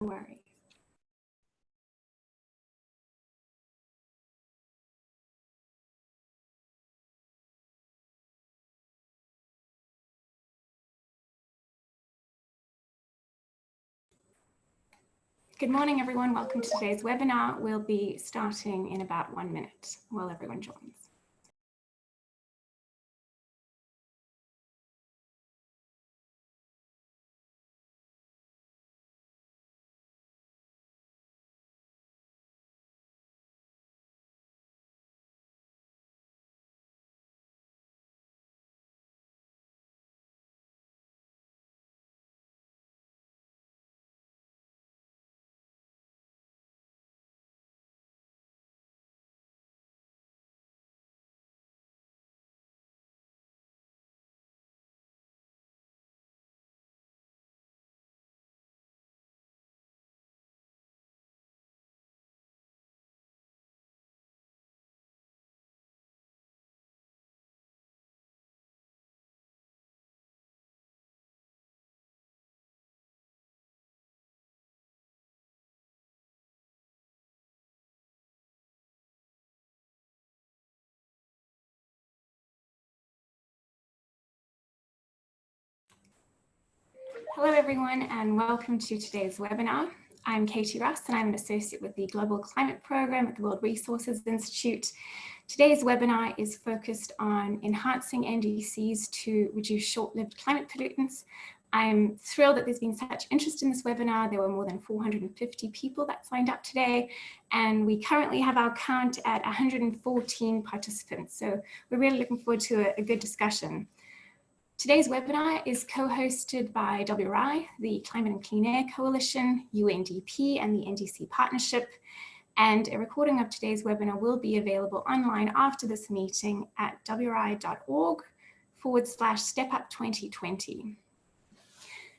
worries. Good morning, everyone. Welcome to today's webinar. We'll be starting in about 1 minute while everyone joins. Hello, everyone, and welcome to today's webinar. I'm Katie Russ, and I'm an associate with the Global Climate Program at the World Resources Institute. Today's webinar is focused on enhancing NDCs to reduce short-lived climate pollutants. I'm thrilled that there's been such interest in this webinar. There were more than 450 people that signed up today, and we currently have our count at 114 participants. So we're really looking forward to a good discussion. Today's webinar is co-hosted by WRI, the Climate and Clean Air Coalition, UNDP, and the NDC Partnership. And a recording of today's webinar will be available online after this meeting at wri.org/StepUp2020.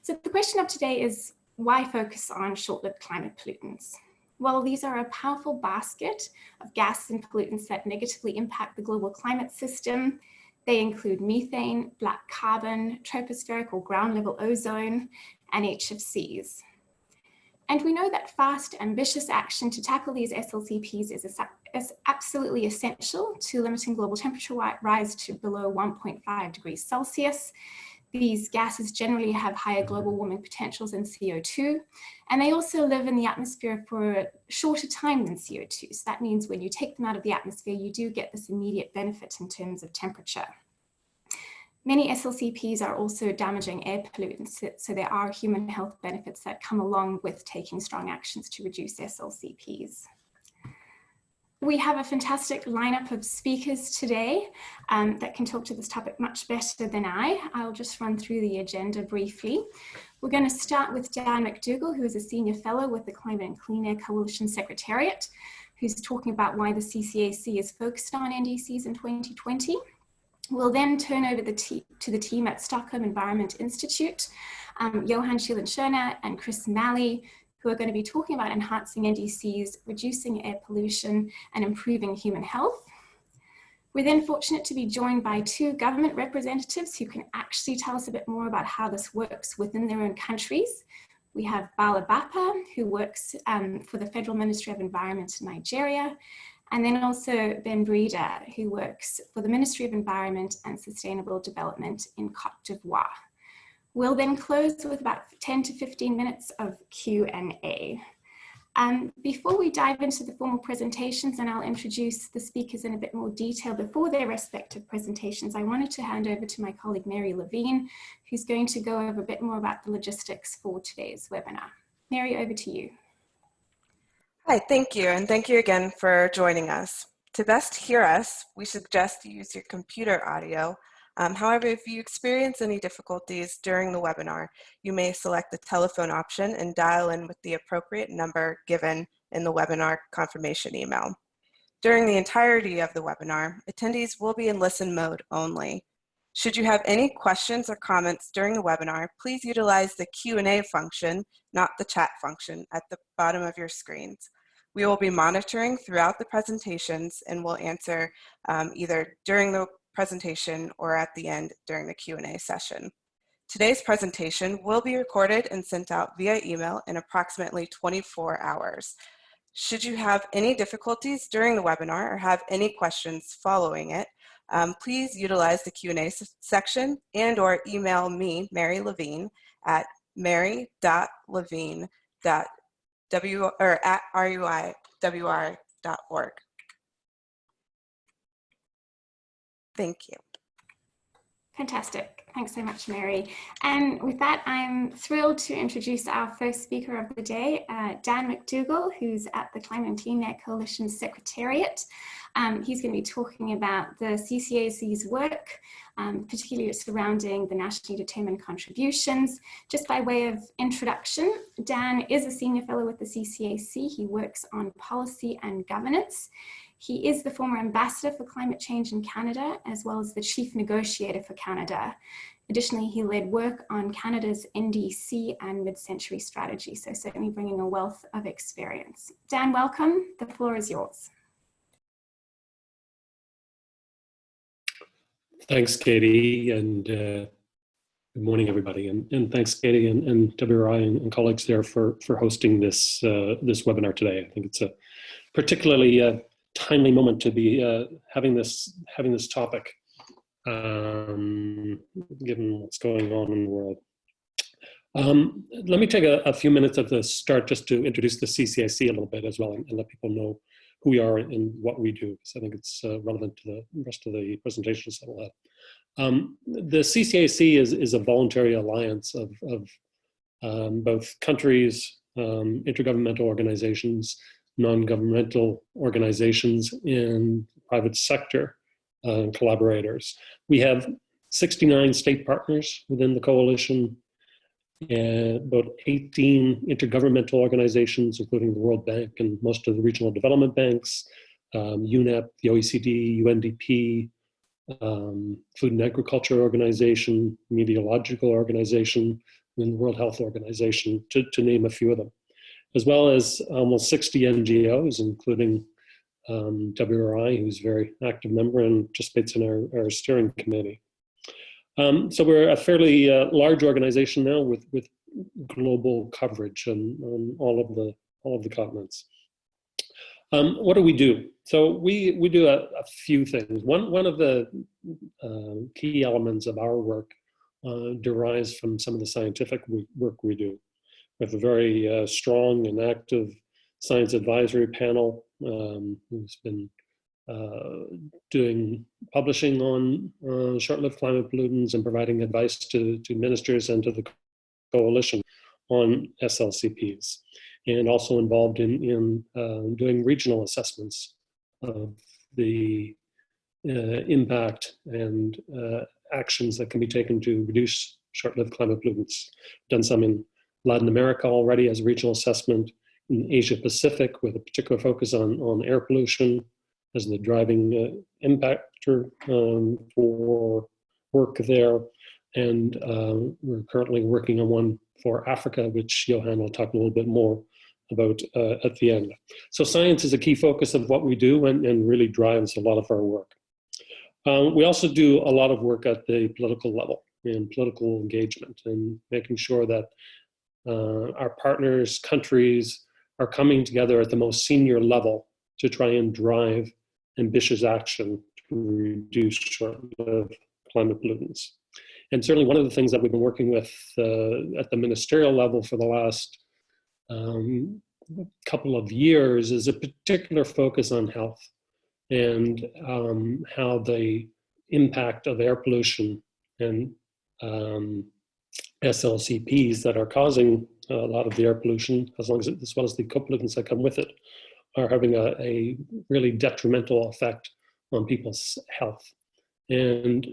So the question of today is, why focus on short-lived climate pollutants? Well, these are a powerful basket of gases and pollutants that negatively impact the global climate system. They include methane, black carbon, tropospheric or ground level ozone, and HFCs. And we know that fast, ambitious action to tackle these SLCPs is absolutely essential to limiting global temperature rise to below 1.5 degrees Celsius. These gases generally have higher global warming potentials than CO2, and they also live in the atmosphere for a shorter time than CO2. So that means when you take them out of the atmosphere, you do get this immediate benefit in terms of temperature. Many SLCPs are also damaging air pollutants, so there are human health benefits that come along with taking strong actions to reduce SLCPs. We have a fantastic lineup of speakers today that can talk to this topic much better than I. I'll just run through the agenda briefly. We're going to start with Dan McDougall, who is a senior fellow with the Climate and Clean Air Coalition Secretariat, who's talking about why the CCAC is focused on NDCs in 2020. We'll then turn over to the team at Stockholm Environment Institute, Johan Schielenschöner and Chris Malley, who are going to be talking about enhancing NDCs, reducing air pollution, and improving human health. We're then fortunate to be joined by two government representatives who can actually tell us a bit more about how this works within their own countries. We have Bala Bapa, who works for the Federal Ministry of Environment in Nigeria, and then also Ben Breda, who works for the Ministry of Environment and Sustainable Development in Côte d'Ivoire. We'll then close with about 10 to 15 minutes of Q&A. Before we dive into the formal presentations, and I'll introduce the speakers in a bit more detail before their respective presentations, I wanted to hand over to my colleague Mary Levine, who's going to go over a bit more about the logistics for today's webinar. Mary, over to you. Hi, thank you, and thank you again for joining us. To best hear us, we suggest you use your computer audio. However, if you experience any difficulties during the webinar, you may select the telephone option and dial in with the appropriate number given in the webinar confirmation email. During the entirety of the webinar, attendees will be in listen mode only. Should you have any questions or comments during the webinar, please utilize the Q&A function, not the chat function, at the bottom of your screens. We will be monitoring throughout the presentations and will answer either during the presentation or at the end during the Q&A session. Today's presentation will be recorded and sent out via email in approximately 24 hours. Should you have any difficulties during the webinar or have any questions following it, please utilize the Q&A section and/or email me, Mary Levine, at mary.levine@ruiwr.org. Thank you. Fantastic. Thanks so much, Mary. And with that, I'm thrilled to introduce our first speaker of the day, Dan McDougall, who's at the Climate and Clean Air Coalition Secretariat. He's going to be talking about the CCAC's work, particularly surrounding the nationally determined contributions. Just by way of introduction, Dan is a senior fellow with the CCAC. He works on policy and governance. He is the former ambassador for climate change in Canada, as well as the chief negotiator for Canada. Additionally, he led work on Canada's NDC and mid-century strategy, so certainly bringing a wealth of experience. Dan, welcome. The floor is yours. Thanks, Katie, and good morning, everybody. And thanks, Katie and WRI and colleagues there for hosting this this webinar today. I think it's a particularly timely moment to be having this topic, given what's going on in the world. Let me take a few minutes at the start just to introduce the CCAC a little bit as well, and let people know who we are and what we do, because I think it's relevant to the rest of the presentations that we'll have. The CCAC is a voluntary alliance of both countries, intergovernmental organizations, non-governmental organizations, and private sector collaborators. We have 69 state partners within the coalition, and about 18 intergovernmental organizations, including the World Bank and most of the regional development banks, UNEP, the OECD, UNDP, Food and Agriculture Organization, Meteorological Organization, and the World Health Organization, to name a few of them, as well as almost 60 NGOs, including WRI, who's a very active member and participates in our steering committee. So we're a fairly large organization now with global coverage on all of the continents. What do we do? So we do a few things. One of the key elements of our work derives from some of the scientific work we do. We have a very strong and active science advisory panel who's been doing publishing on short-lived climate pollutants and providing advice to ministers and to the coalition on SLCPs, and also involved in doing regional assessments of the impact and actions that can be taken to reduce short-lived climate pollutants. Done some in Latin America already as a regional assessment, in Asia Pacific with a particular focus on air pollution as the driving impactor for work there. And we're currently working on one for Africa, which Johan will talk a little bit more about at the end. So science is a key focus of what we do and really drives a lot of our work. We also do a lot of work at the political level and political engagement and making sure that our partners, countries, are coming together at the most senior level to try and drive ambitious action to reduce short-lived climate pollutants. And certainly one of the things that we've been working with at the ministerial level for the last couple of years is a particular focus on health and how the impact of air pollution and SLCPs that are causing a lot of the air pollution, as well as the co-pollutants that come with it, are having a really detrimental effect on people's health. And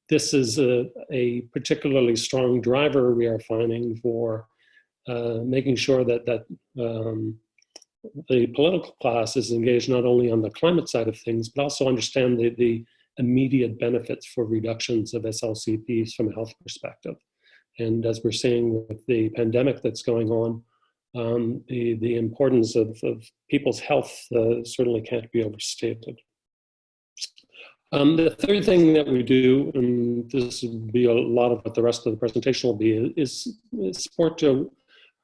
this is a particularly strong driver we are finding for making sure that the political class is engaged not only on the climate side of things, but also understand the immediate benefits for reductions of SLCPs from a health perspective. And as we're seeing with the pandemic that's going on, the importance of people's health certainly can't be overstated. The third thing that we do, and this will be a lot of what the rest of the presentation will be, is support to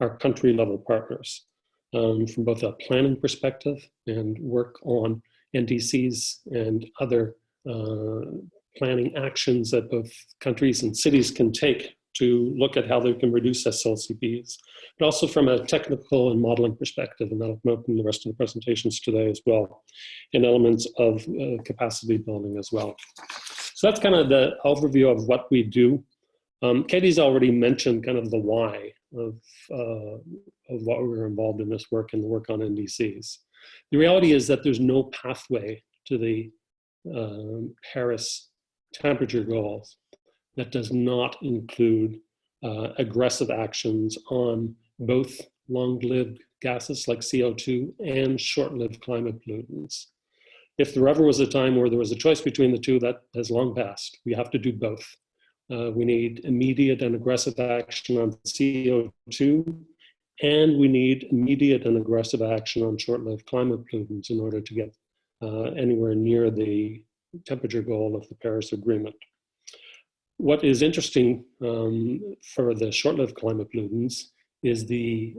our country level partners from both a planning perspective and work on NDCs and other planning actions that both countries and cities can take to look at how they can reduce SLCPs, but also from a technical and modeling perspective, and that'll come up in the rest of the presentations today as well, and elements of capacity building as well. So that's kind of the overview of what we do. Katie's already mentioned kind of the why of what we're involved in this work and the work on NDCs. The reality is that there's no pathway to the Paris temperature goals that does not include aggressive actions on both long-lived gases like CO2 and short-lived climate pollutants. If there ever was a time where there was a choice between the two, that has long passed. We have to do both. We need immediate and aggressive action on CO2, and we need immediate and aggressive action on short-lived climate pollutants in order to get anywhere near the temperature goal of the Paris Agreement. What is interesting for the short-lived climate pollutants is the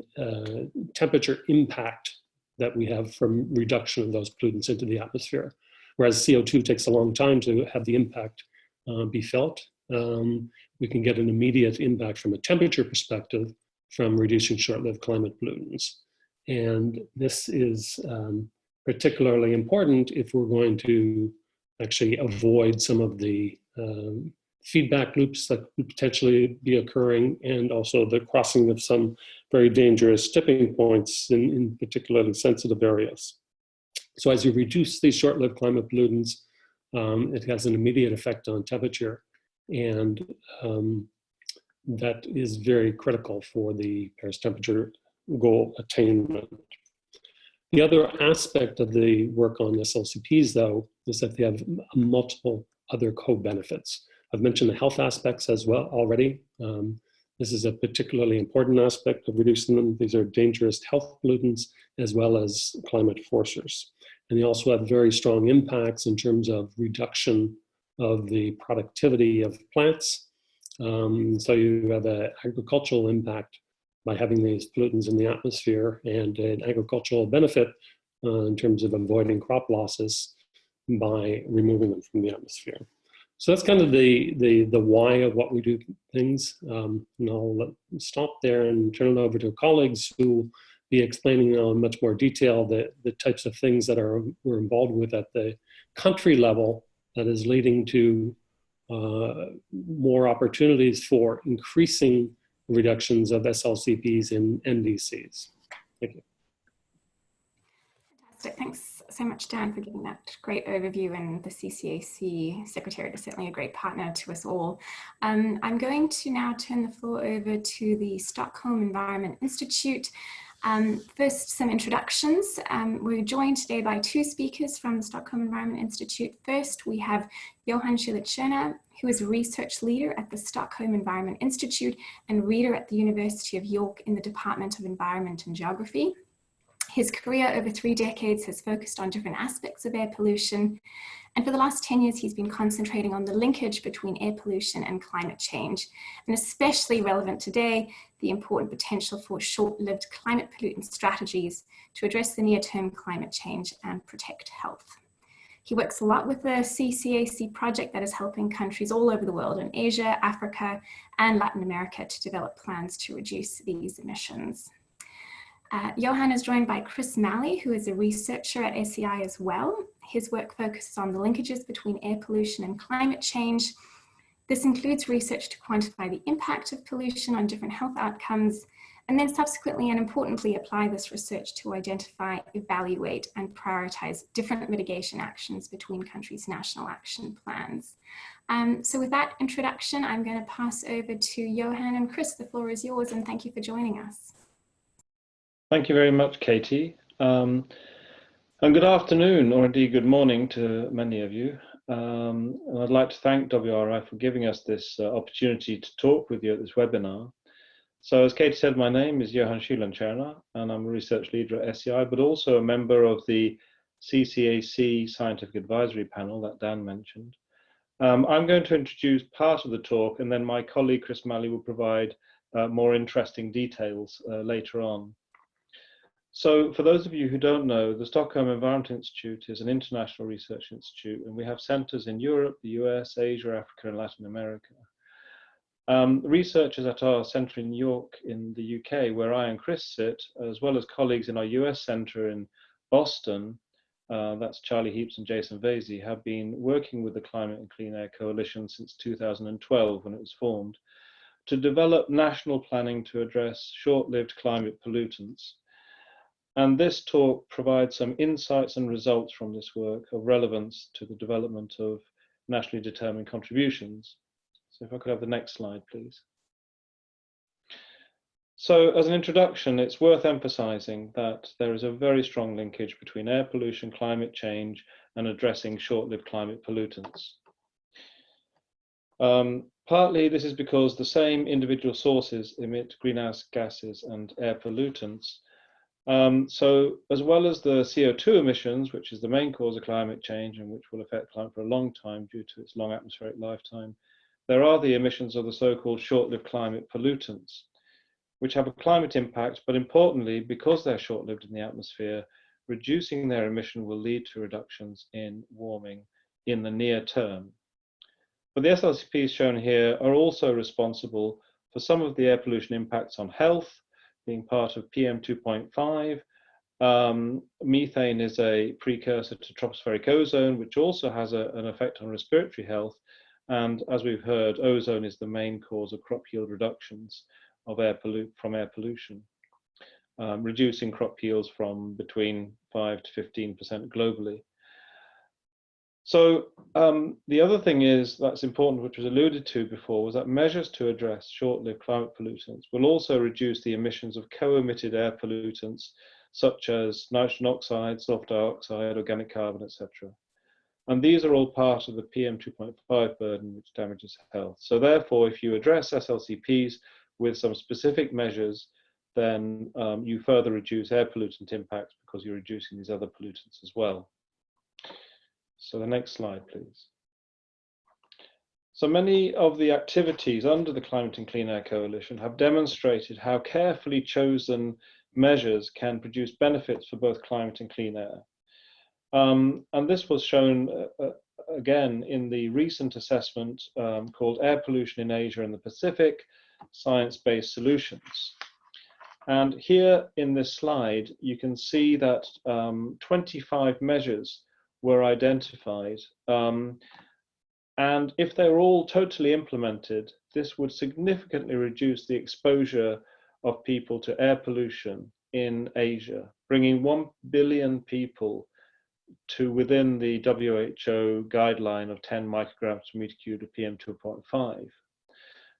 temperature impact that we have from reduction of those pollutants into the atmosphere. Whereas CO2 takes a long time to have the impact be felt. We can get an immediate impact from a temperature perspective from reducing short-lived climate pollutants. And this is particularly important if we're going to actually avoid some of the feedback loops that could potentially be occurring, and also the crossing of some very dangerous tipping points in particularly sensitive areas. So as you reduce these short-lived climate pollutants, it has an immediate effect on temperature, and that is very critical for the Paris temperature goal attainment. The other aspect of the work on SLCPs, though, is that they have multiple other co-benefits. I've mentioned the health aspects as well already. This is a particularly important aspect of reducing them. These are dangerous health pollutants as well as climate forcers. And they also have very strong impacts in terms of reduction of the productivity of plants. So you have an agricultural impact by having these pollutants in the atmosphere, and an agricultural benefit in terms of avoiding crop losses by removing them from the atmosphere. So that's kind of the why of what we do things. And I'll stop there and turn it over to colleagues who will be explaining in much more detail the types of things that we're involved with at the country level that is leading to more opportunities for increasing reductions of SLCPs and NDCs. Thank you. Fantastic. Thanks so much, Dan, for giving that great overview, and the CCAC Secretariat is certainly a great partner to us all. I'm going to now turn the floor over to the Stockholm Environment Institute. First, some introductions. We're joined today by two speakers from the Stockholm Environment Institute. First, we have Johan Schüller-Tschirner, who is a research leader at the Stockholm Environment Institute and reader at the University of York in the Department of Environment and Geography. His career over 3 decades has focused on different aspects of air pollution, and for the last 10 years he's been concentrating on the linkage between air pollution and climate change, and especially relevant today, the important potential for short-lived climate pollutant strategies to address the near-term climate change and protect health. He works a lot with the CCAC project that is helping countries all over the world in Asia, Africa, and Latin America to develop plans to reduce these emissions. Johan is joined by Chris Malley, who is a researcher at SEI as well. His work focuses on the linkages between air pollution and climate change. This includes research to quantify the impact of pollution on different health outcomes, and then subsequently and importantly apply this research to identify, evaluate, and prioritize different mitigation actions between countries' national action plans. So with that introduction, I'm going to pass over to Johan and Chris. The floor is yours, and thank you for joining us. Thank you very much, Katie. And good afternoon, or indeed good morning to many of you. And I'd like to thank WRI for giving us this opportunity to talk with you at this webinar. So as Katie said, my name is Johan Schüller-Tschirner, and I'm a research leader at SEI, but also a member of the CCAC Scientific Advisory Panel that Dan mentioned. I'm going to introduce part of the talk, and then my colleague Chris Malley will provide more interesting details later on. So for those of you who don't know, the Stockholm Environment Institute is an international research institute, and we have centers in Europe, the US, Asia, Africa, and Latin America. Researchers at our center in York in the UK, where I and Chris sit, as well as colleagues in our US center in Boston, that's Charlie Heaps and Jason Vasey, have been working with the Climate and Clean Air Coalition since 2012 when it was formed, to develop national planning to address short-lived climate pollutants. And this talk provides some insights and results from this work of relevance to the development of nationally determined contributions. So if I could have the next slide, please. So as an introduction, it's worth emphasizing that there is a very strong linkage between air pollution, climate change, and addressing short-lived climate pollutants. Partly this is because the same individual sources emit greenhouse gases and air pollutants. So as well as the CO2 emissions, which is the main cause of climate change and which will affect climate for a long time due to its long atmospheric lifetime, there are the emissions of the so-called short-lived climate pollutants, which have a climate impact, but importantly, because they're short-lived in the atmosphere, reducing their emission will lead to reductions in warming in the near term. But the SLCPs shown here are also responsible for some of the air pollution impacts on health, being part of PM 2.5. Methane is a precursor to tropospheric ozone, which also has an effect on respiratory health. And as we've heard, ozone is the main cause of crop yield reductions of from air pollution, reducing crop yields from between 5 to 15% globally. So the other thing that's important, which was alluded to before, was that measures to address short-lived climate pollutants will also reduce the emissions of co-emitted air pollutants, such as nitrogen oxide, sulfur dioxide, organic carbon, etc. And these are all part of the PM 2.5 burden, which damages health. So therefore, if you address SLCPs with some specific measures, then you further reduce air pollutant impacts because you're reducing these other pollutants as well. So the next slide, please. So many of the activities under the Climate and Clean Air Coalition have demonstrated how carefully chosen measures can produce benefits for both climate and clean air. And this was shown again in the recent assessment called Air Pollution in Asia and the Pacific, Science-Based Solutions. And here in this slide, you can see that 25 measures were identified. And if they were all totally implemented, this would significantly reduce the exposure of people to air pollution in Asia, bringing 1 billion people to within the WHO guideline of 10 micrograms per meter cubed of PM 2.5.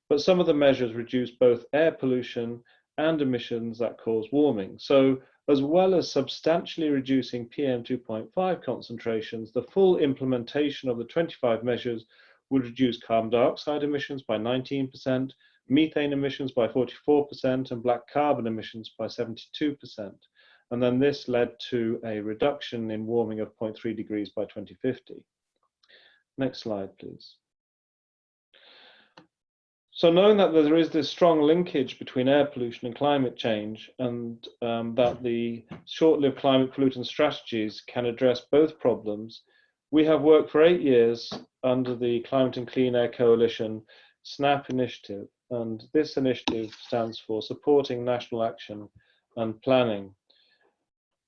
But some of the measures reduce both air pollution and emissions that cause warming. So as well as substantially reducing PM 2.5 concentrations, the full implementation of the 25 measures would reduce carbon dioxide emissions by 19%, methane emissions by 44%, and black carbon emissions by 72%. And then this led to a reduction in warming of 0.3 degrees by 2050. Next slide, please. So knowing that there is this strong linkage between air pollution and climate change, and that the short-lived climate pollutant strategies can address both problems, we have worked for 8 years under the Climate and Clean Air Coalition SNAP initiative. And this initiative stands for Supporting National Action and Planning.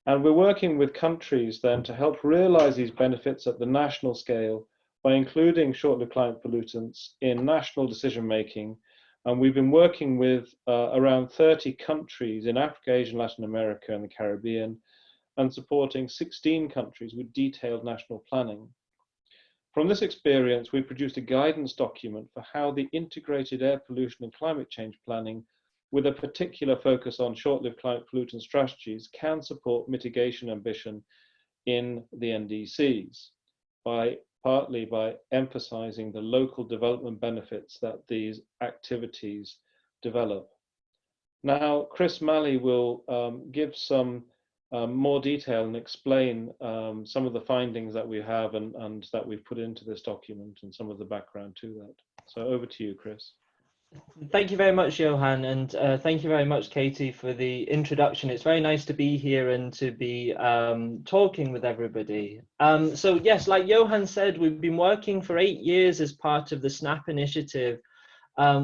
And we're working with countries then to help realize these benefits at the national scale by including short-lived climate pollutants in national decision-making. And we've been working with around 30 countries in Africa, Asia, Latin America, and the Caribbean, and supporting 16 countries with detailed national planning. From this experience, we produced a guidance document for how the integrated air pollution and climate change planning, with a particular focus on short-lived climate pollutant strategies, can support mitigation ambition in the NDCs, partly by emphasizing the local development benefits that these activities develop. Now, Chris Malley will give some more detail and explain some of the findings that we have and that we've put into this document and some of the background to that. So over to you, Chris. Thank you very much, Johan, and thank you very much, Katie, for the introduction. It's very nice to be here and to be talking with everybody. So yes, like Johan said, we've been working for 8 years as part of the SNAP initiative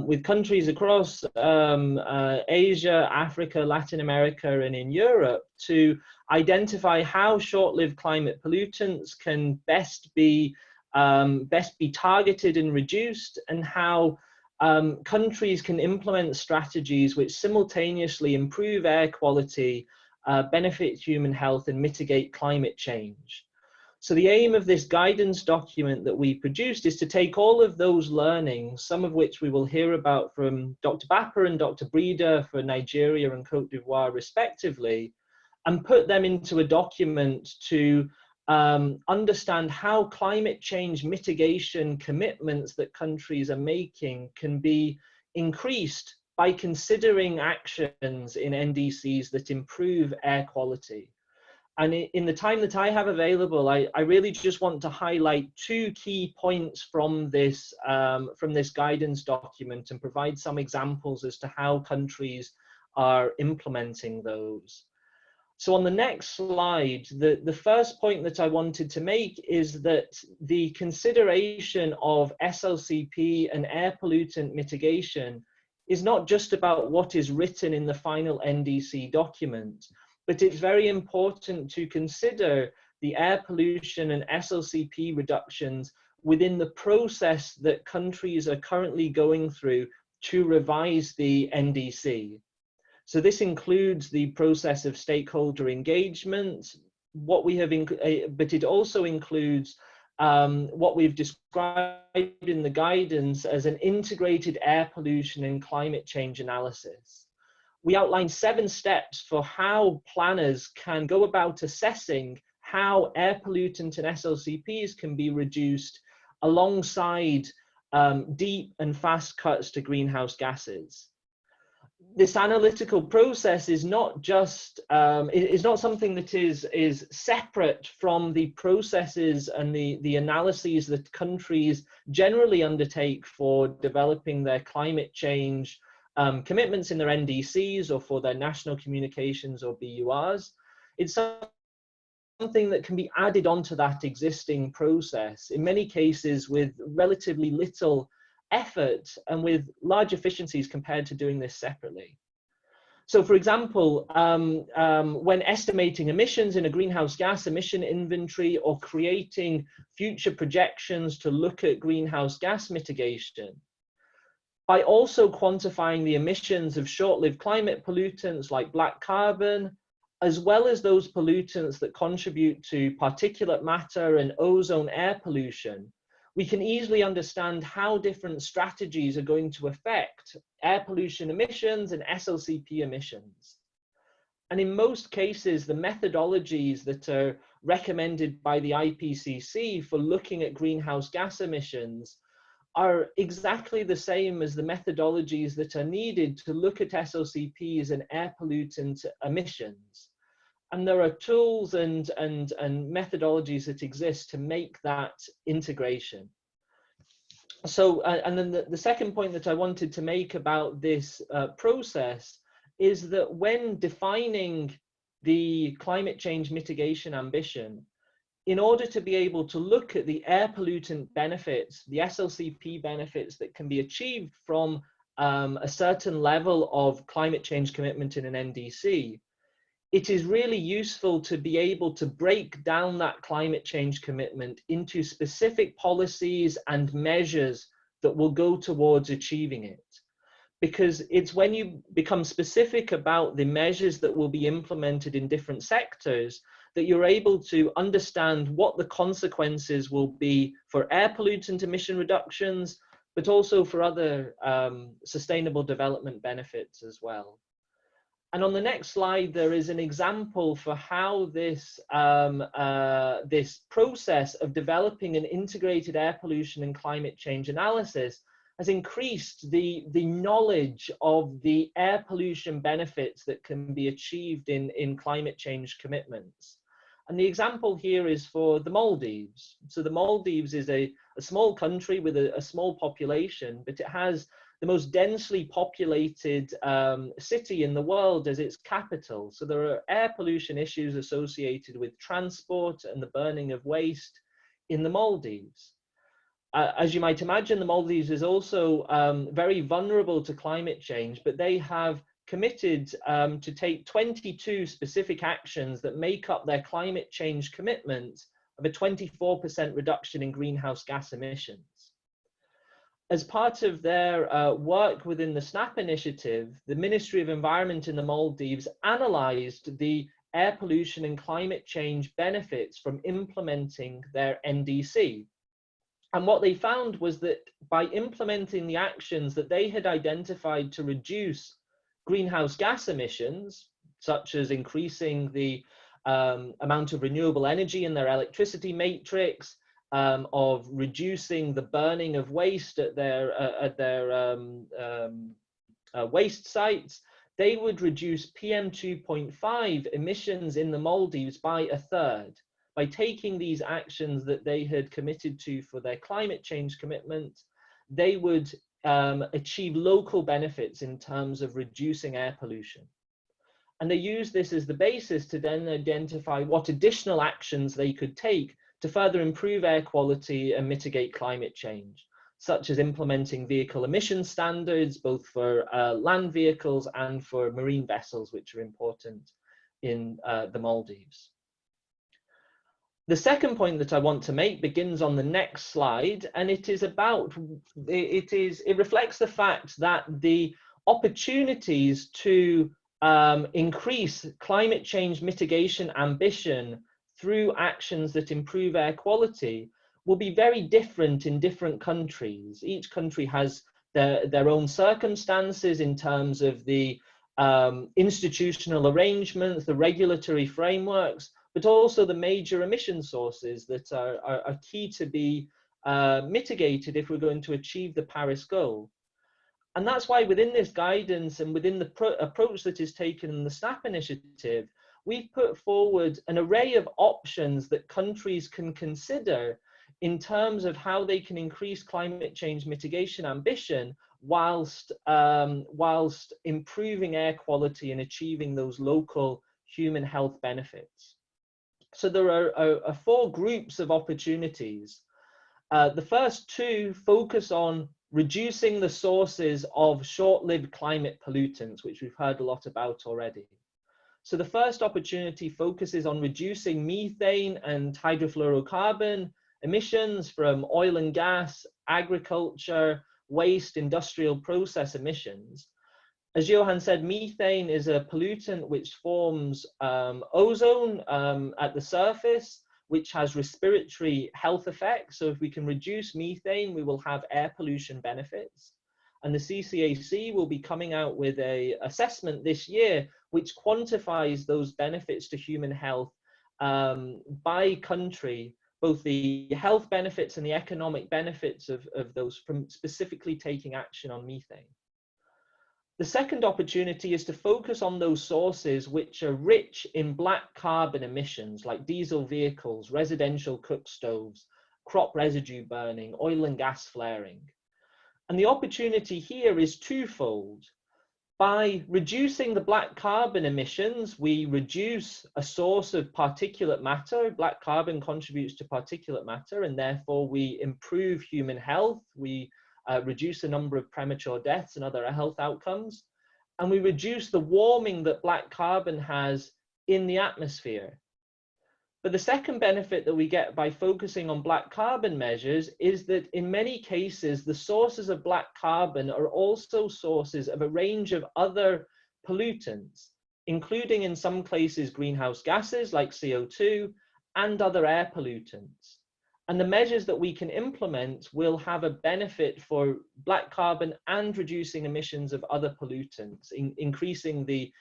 with countries across Asia, Africa, Latin America, and in Europe to identify how short-lived climate pollutants can best be targeted and reduced, and how countries can implement strategies which simultaneously improve air quality, benefit human health, and mitigate climate change. So the aim of this guidance document that we produced is to take all of those learnings, some of which we will hear about from Dr. Bapper and Dr. Breeder for Nigeria and Cote d'Ivoire respectively, and put them into a document to understand how climate change mitigation commitments that countries are making can be increased by considering actions in NDCs that improve air quality. And in the time that I have available, I really just want to highlight 2 key points from this guidance document and provide some examples as to how countries are implementing those. So on the next slide, the first point that I wanted to make is that the consideration of SLCP and air pollutant mitigation is not just about what is written in the final NDC document, but it's very important to consider the air pollution and SLCP reductions within the process that countries are currently going through to revise the NDC. So this includes the process of stakeholder engagement, but it also includes what we've described in the guidance as an integrated air pollution and climate change analysis. We outlined 7 steps for how planners can go about assessing how air pollutant and SLCPs can be reduced alongside deep and fast cuts to greenhouse gases. This analytical process is not just is not something that is separate from the processes and the analyses that countries generally undertake for developing their climate change commitments in their NDCs or for their national communications or BURs. It's something that can be added onto that existing process, in many cases with relatively little effort and with large efficiencies compared to doing this separately. So for example, when estimating emissions in a greenhouse gas emission inventory or creating future projections to look at greenhouse gas mitigation, by also quantifying the emissions of short-lived climate pollutants like black carbon, as well as those pollutants that contribute to particulate matter and ozone air pollution, we can easily understand how different strategies are going to affect air pollution emissions and SLCP emissions. And in most cases, the methodologies that are recommended by the IPCC for looking at greenhouse gas emissions are exactly the same as the methodologies that are needed to look at SLCPs and air pollutant emissions. And there are tools and methodologies that exist to make that integration. So, and then the second point that I wanted to make about this process is that when defining the climate change mitigation ambition, in order to be able to look at the air pollutant benefits, the SLCP benefits that can be achieved from a certain level of climate change commitment in an NDC, it is really useful to be able to break down that climate change commitment into specific policies and measures that will go towards achieving it. Because it's when you become specific about the measures that will be implemented in different sectors that you're able to understand what the consequences will be for air pollutant emission reductions, but also for other sustainable development benefits as well. And on the next slide, there is an example for how this, this process of developing an integrated air pollution and climate change analysis has increased the knowledge of the air pollution benefits that can be achieved in climate change commitments. And the example here is for the Maldives. So the Maldives is a small country with a small population, but it has the most densely populated city in the world as its capital. So there are air pollution issues associated with transport and the burning of waste in the Maldives. As you might imagine, the Maldives is also very vulnerable to climate change, but they have committed to take 22 specific actions that make up their climate change commitment of a 24% reduction in greenhouse gas emissions. As part of their work within the SNAP initiative, the Ministry of Environment in the Maldives analysed the air pollution and climate change benefits from implementing their NDC. And what they found was that by implementing the actions that they had identified to reduce greenhouse gas emissions, such as increasing the amount of renewable energy in their electricity matrix, of reducing the burning of waste at their waste sites, they would reduce PM 2.5 emissions in the Maldives by a third. By taking these actions that they had committed to for their climate change commitment, they would achieve local benefits in terms of reducing air pollution. And they use this as the basis to then identify what additional actions they could take to further improve air quality and mitigate climate change, such as implementing vehicle emission standards, both for land vehicles and for marine vessels, which are important in the Maldives. The second point that I want to make begins on the next slide, and it reflects the fact that the opportunities to increase climate change mitigation ambition through actions that improve air quality will be very different in different countries. Each country has their own circumstances in terms of the institutional arrangements, the regulatory frameworks, but also the major emission sources that are key to be mitigated if we're going to achieve the Paris goal. And that's why within this guidance and within the approach that is taken in the SNAP initiative, we've put forward an array of options that countries can consider in terms of how they can increase climate change mitigation ambition whilst improving air quality and achieving those local human health benefits. So there are four groups of opportunities. The first two focus on reducing the sources of short-lived climate pollutants, which we've heard a lot about already. So the first opportunity focuses on reducing methane and hydrofluorocarbon emissions from oil and gas, agriculture, waste, industrial process emissions. As Johan said, methane is a pollutant which forms ozone at the surface, which has respiratory health effects. So if we can reduce methane, we will have air pollution benefits. And the CCAC will be coming out with an assessment this year which quantifies those benefits to human health by country, both the health benefits and the economic benefits of those from specifically taking action on methane. The second opportunity is to focus on those sources which are rich in black carbon emissions, like diesel vehicles, residential cook stoves, crop residue burning, oil and gas flaring. And the opportunity here is twofold. By reducing the black carbon emissions, we reduce a source of particulate matter. Black carbon contributes to particulate matter, and therefore we improve human health. We reduce the number of premature deaths and other health outcomes. And we reduce the warming that black carbon has in the atmosphere. But the second benefit that we get by focusing on black carbon measures is that in many cases, the sources of black carbon are also sources of a range of other pollutants, including in some cases greenhouse gases like CO2 and other air pollutants. And the measures that we can implement will have a benefit for black carbon and reducing emissions of other pollutants, increasing the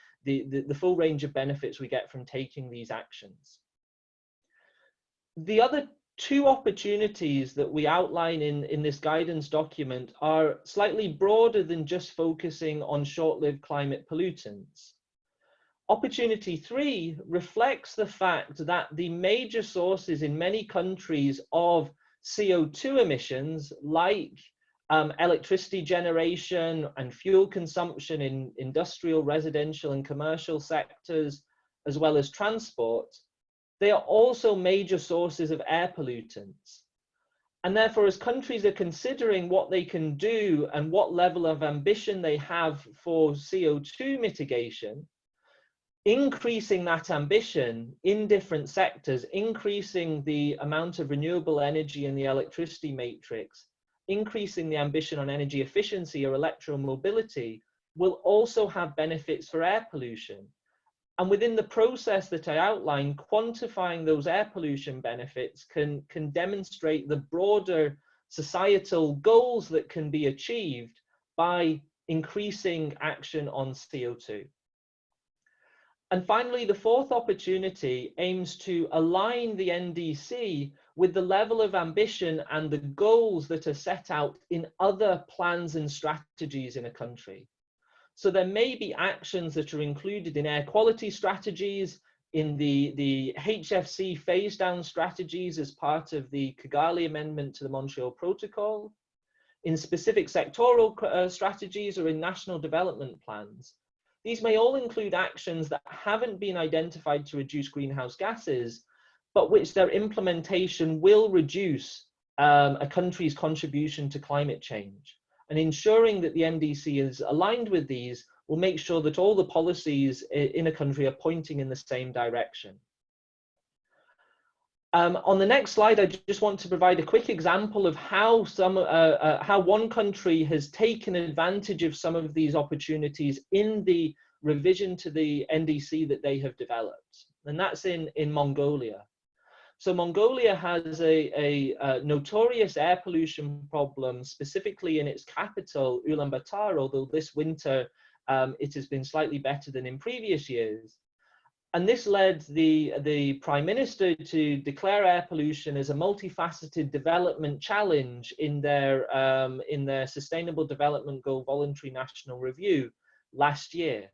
full range of benefits we get from taking these actions. The other two opportunities that we outline in this guidance document are slightly broader than just focusing on short-lived climate pollutants. Opportunity 3 reflects the fact that the major sources in many countries of CO2 emissions, like electricity generation and fuel consumption in industrial, residential, and commercial sectors, as well as transport, they are also major sources of air pollutants. And therefore, as countries are considering what they can do and what level of ambition they have for CO2 mitigation, increasing that ambition in different sectors, increasing the amount of renewable energy in the electricity matrix, increasing the ambition on energy efficiency or electromobility will also have benefits for air pollution. And within the process that I outlined, quantifying those air pollution benefits can demonstrate the broader societal goals that can be achieved by increasing action on CO2. And finally, the fourth opportunity aims to align the NDC with the level of ambition and the goals that are set out in other plans and strategies in a country. So there may be actions that are included in air quality strategies, in the HFC phase down strategies as part of the Kigali Amendment to the Montreal Protocol, in specific sectoral strategies or in national development plans. These may all include actions that haven't been identified to reduce greenhouse gases, but which their implementation will reduce a country's contribution to climate change. And ensuring that the NDC is aligned with these will make sure that all the policies in a country are pointing in the same direction. On the next slide, I just want to provide a quick example of how how one country has taken advantage of some of these opportunities in the revision to the NDC that they have developed, and that's in Mongolia. So Mongolia has a notorious air pollution problem, specifically in its capital, Ulaanbaatar, although this winter it has been slightly better than in previous years. And this led the Prime Minister to declare air pollution as a multifaceted development challenge in their Sustainable Development Goal Voluntary National Review last year.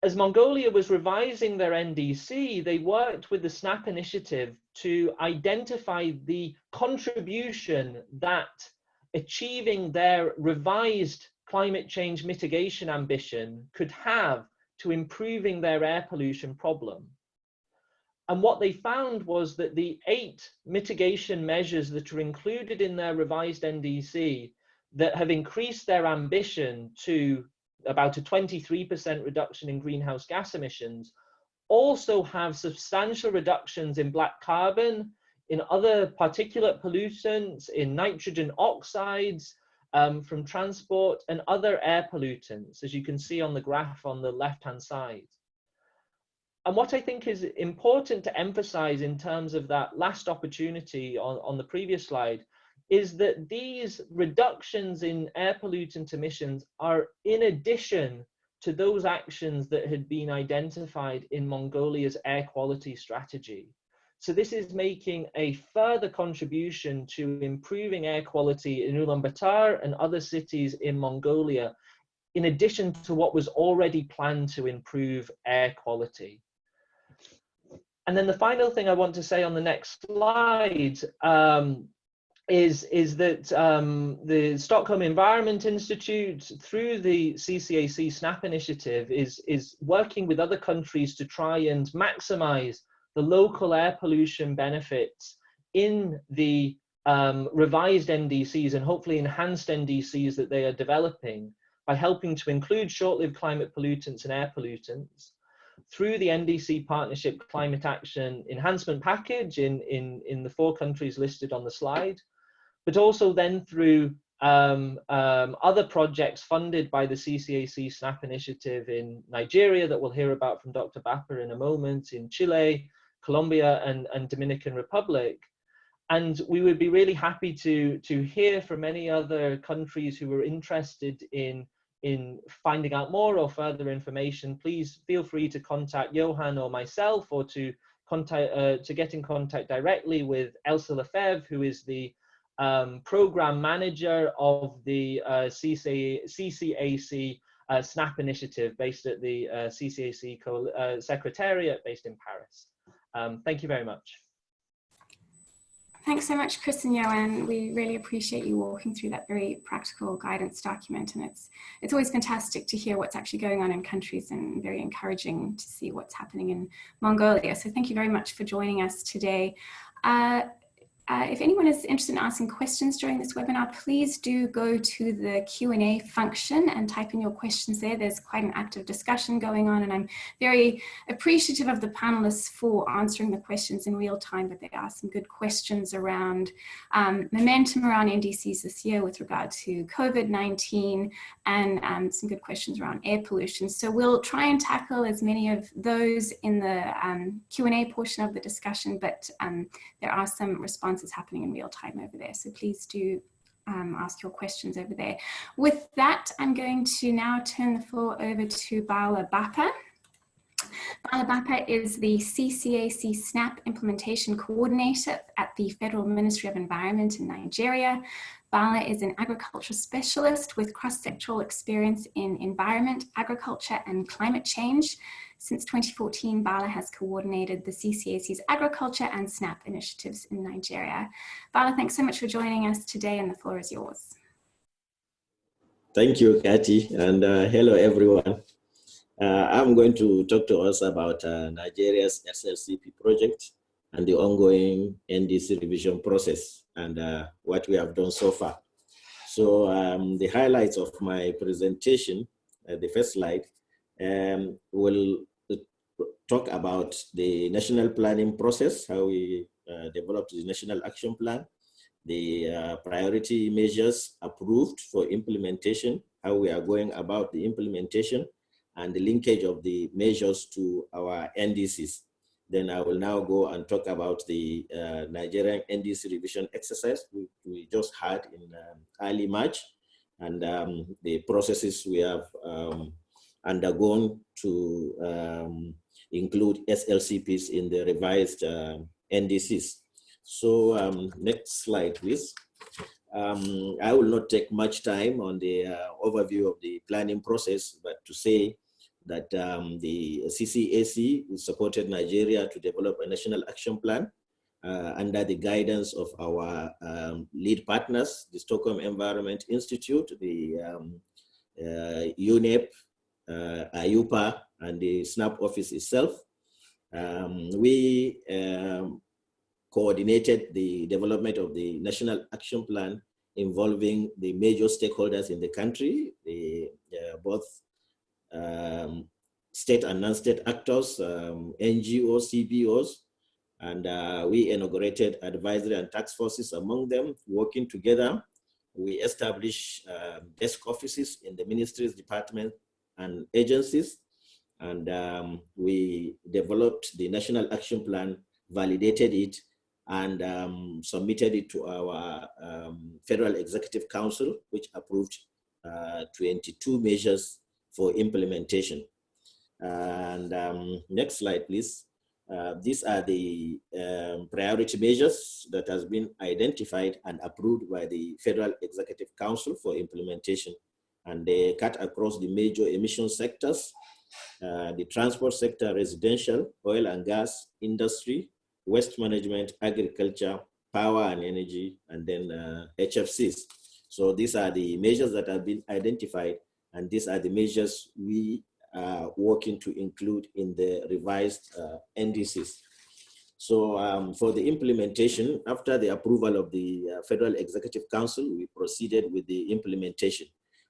As Mongolia was revising their NDC, they worked with the SNAP initiative to identify the contribution that achieving their revised climate change mitigation ambition could have to improving their air pollution problem. And what they found was that the 8 mitigation measures that are included in their revised NDC that have increased their ambition to about a 23% reduction in greenhouse gas emissions also have substantial reductions in black carbon, in other particulate pollutants, in nitrogen oxides from transport, and other air pollutants, as you can see on the graph on the left-hand side. And what I think is important to emphasize in terms of that last opportunity on the previous slide is that these reductions in air pollutant emissions are in addition to those actions that had been identified in Mongolia's air quality strategy. So this is making a further contribution to improving air quality in Ulaanbaatar and other cities in Mongolia, in addition to what was already planned to improve air quality. And then the final thing I want to say on the next slide is that the Stockholm Environment Institute, through the CCAC SNAP initiative, is working with other countries to try and maximize the local air pollution benefits in the revised NDCs and hopefully enhanced NDCs that they are developing by helping to include short-lived climate pollutants and air pollutants through the NDC Partnership Climate Action Enhancement Package in the 4 countries listed on the slide, but also then through other projects funded by the CCAC SNAP initiative in Nigeria that we'll hear about from Dr. Bapper in a moment, in Chile, Colombia, and Dominican Republic. And we would be really happy to hear from any other countries who are interested in finding out more or further information. Please feel free to contact Johan or myself, or to get in contact directly with Elsa Lefebvre, who is the program manager of the CCAC SNAP initiative based at the CCAC Secretariat based in Paris. Thank you very much. Thanks so much, Chris and Joanne. We really appreciate you walking through that very practical guidance document. And it's always fantastic to hear what's actually going on in countries, and very encouraging to see what's happening in Mongolia. So thank you very much for joining us today. If anyone is interested in asking questions during this webinar, please do go to the Q&A function and type in your questions there. There's quite an active discussion going on, and I'm very appreciative of the panelists for answering the questions in real time, but there are some good questions around momentum around NDCs this year with regard to COVID-19, and some good questions around air pollution. So we'll try and tackle as many of those in the Q&A portion of the discussion, but there are some responses happening in real time over there. So please do ask your questions over there. With that, I'm going to now turn the floor over to Bala Bappa. Bala Bappa is the CCAC SNAP Implementation Coordinator at the Federal Ministry of Environment in Nigeria. Bala is an agriculture specialist with cross-sectoral experience in environment, agriculture, and climate change. Since 2014, Bala has coordinated the CCAC's agriculture and SNAP initiatives in Nigeria. Bala, thanks so much for joining us today, and the floor is yours. Thank you, Kathy, and hello, everyone. I'm going to talk to us about Nigeria's SLCP project and the ongoing NDC revision process, and what we have done so far. So the highlights of my presentation, the first slide, will talk about the national planning process, how we developed the national action plan, the priority measures approved for implementation, how we are going about the implementation, and the linkage of the measures to our NDCs. Then I will now go and talk about the Nigerian NDC revision exercise we just had in early March, and the processes we have undergone to include SLCPs in the revised NDCs. So next slide, please. I will not take much time on the overview of the planning process, but to say that the CCAC supported Nigeria to develop a national action plan under the guidance of our lead partners, the Stockholm Environment Institute, the UNEP, IUPA, and the SNAP office itself. We coordinated the development of the national action plan involving the major stakeholders in the country, both state and non-state actors, NGOs, CBOs, and we inaugurated advisory and task forces among them, working together. We established desk offices in the ministries, departments, and agencies, and we developed the national action plan, validated it, and submitted it to our Federal Executive Council, which approved 22 measures for implementation. And next slide, please. These are the priority measures that has been identified and approved by the Federal Executive Council for implementation. And they cut across the major emission sectors, the transport sector, residential, oil and gas, industry, waste management, agriculture, power and energy, and then HFCs. So these are the measures that have been identified, and these are the measures we are working to include in the revised NDCs. So for the implementation, after the approval of the Federal Executive Council, we proceeded with the implementation.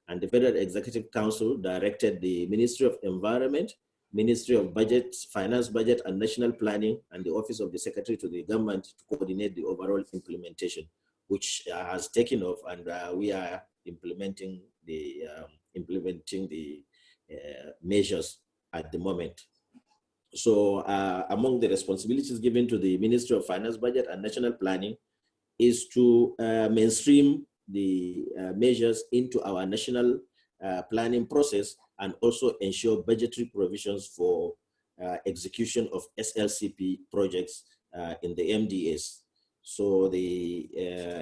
And the Federal Executive Council directed the Ministry of Environment, Ministry of Budget, Finance, Budget, and National Planning, and the Office of the Secretary to the Government to coordinate the overall implementation, which has taken off, and we are implementing the measures at the moment. So among the responsibilities given to the Ministry of Finance, Budget, and National Planning is to mainstream the measures into our national planning process, and also ensure budgetary provisions for execution of SLCP projects in the MDS. So the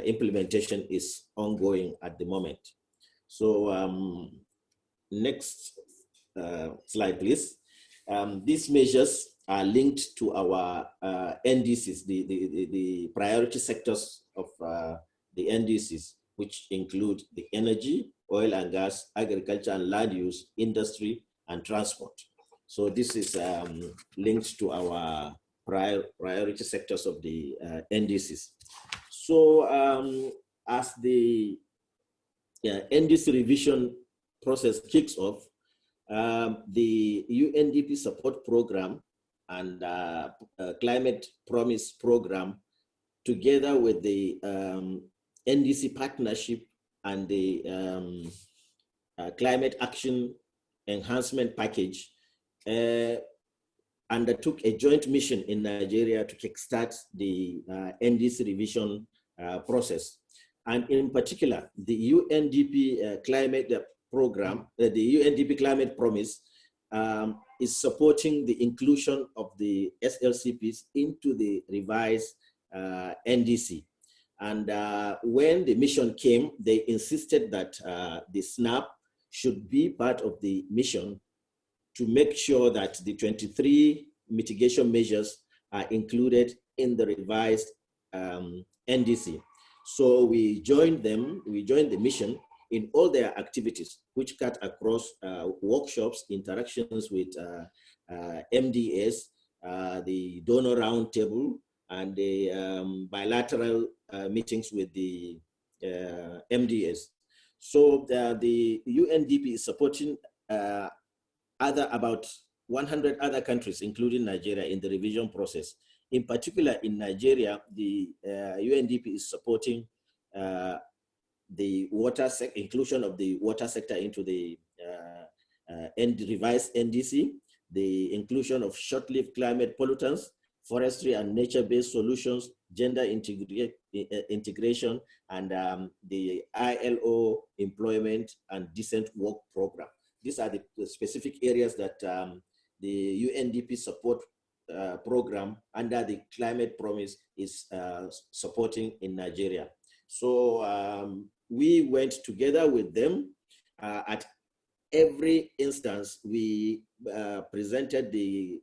implementation is ongoing at the moment. So next slide, please. These measures are linked to our NDCs, the priority sectors of the NDCs, which include the energy, oil and gas, agriculture and land use, industry, and transport. So this is linked to our priority sectors of the NDCs. So as the NDC revision process kicks off, the UNDP support program and climate promise program, together with the NDC partnership and the climate action enhancement package, undertook a joint mission in Nigeria to kickstart the NDC revision process. And in particular, the UNDP climate program, the UNDP climate promise is supporting the inclusion of the SLCPs into the revised NDC. And when the mission came, they insisted that the SNAP should be part of the mission to make sure that the 23 mitigation measures are included in the revised NDC. So we joined them, we joined the mission in all their activities, which cut across workshops, interactions with MDS, the donor roundtable, and the bilateral meetings with the MDS. So the UNDP is supporting about 100 other countries, including Nigeria, in the revision process. In particular, in Nigeria, the UNDP is supporting the water inclusion of the water sector into the revised NDC, the inclusion of short-lived climate pollutants, forestry and nature-based solutions, gender integration, and the ILO employment and decent work program. These are the specific areas that the UNDP support program under the climate promise is supporting in Nigeria. So we went together with them at every instance. We presented the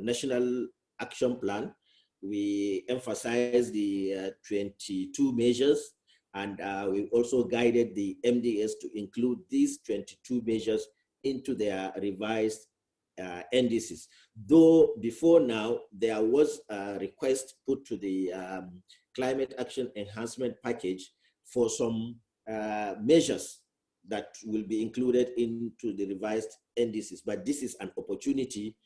national action plan. We emphasized the 22 measures, and we also guided the MDS to include these 22 measures into their revised NDCs. Though before now, there was a request put to the climate action enhancement package for some measures that will be included into the revised NDCs. But this is an opportunity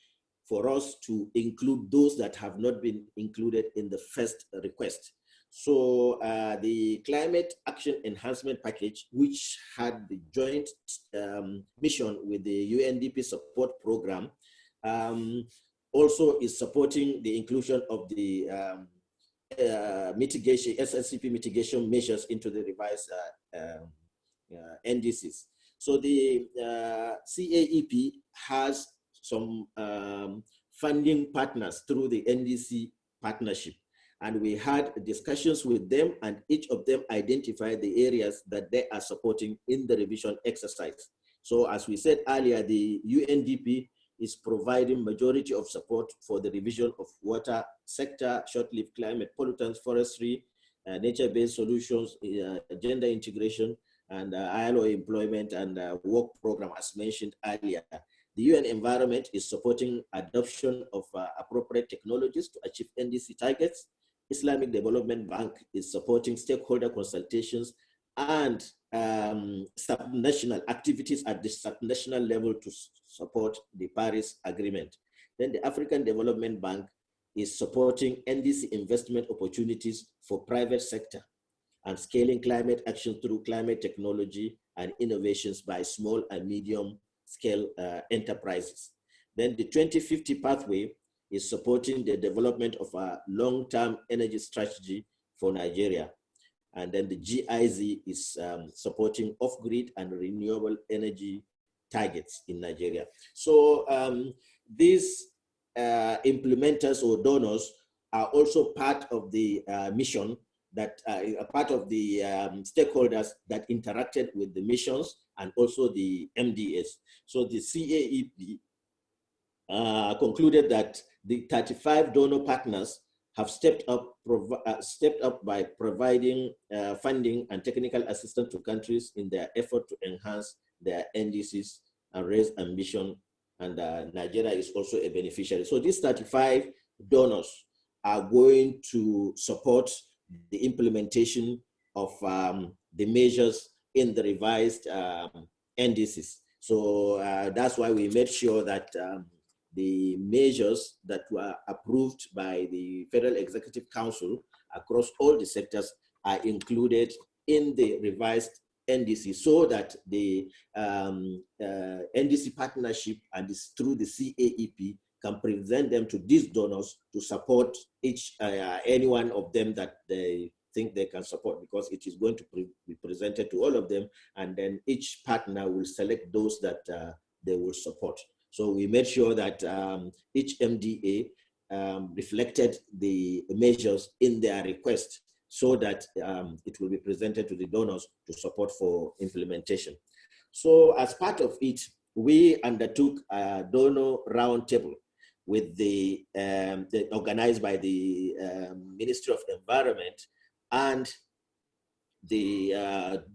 for us to include those that have not been included in the first request. So the climate action enhancement package, which had the joint mission with the UNDP support program, also is supporting the inclusion of the mitigation, SLCP mitigation measures into the revised NDCs. So the CAEP has some funding partners through the NDC partnership. And we had discussions with them, and each of them identified the areas that they are supporting in the revision exercise. So as we said earlier, the UNDP is providing majority of support for the revision of water sector, short-lived climate pollutants, forestry, nature-based solutions, gender integration, and ILO employment and work program, as mentioned earlier. The UN Environment is supporting adoption of appropriate technologies to achieve NDC targets. Islamic Development Bank is supporting stakeholder consultations and subnational activities at the subnational level to support the Paris Agreement. Then the African Development Bank is supporting NDC investment opportunities for private sector and scaling climate action through climate technology and innovations by small and medium scale enterprises. Then the 2050 pathway is supporting the development of a long-term energy strategy for Nigeria. And then the GIZ is supporting off-grid and renewable energy targets in Nigeria. So these implementers or donors are also part of the mission, that are part of the stakeholders that interacted with the missions and also the MDS. So the CAEP concluded that the 35 donor partners have stepped up by providing funding and technical assistance to countries in their effort to enhance their NDCs and raise ambition, and Nigeria is also a beneficiary. So these 35 donors are going to support the implementation of the measures in the revised NDCs. So that's why we made sure that the measures that were approved by the Federal Executive Council across all the sectors are included in the revised NDC, so that the NDC partnership and through the CAEP can present them to these donors to support any one of them that they think they can support, because it is going to be presented to all of them, and then each partner will select those that they will support. So we made sure that each MDA reflected the measures in their request, so that it will be presented to the donors to support for implementation. So as part of it, we undertook a donor roundtable with the organized by the Ministry of Environment and the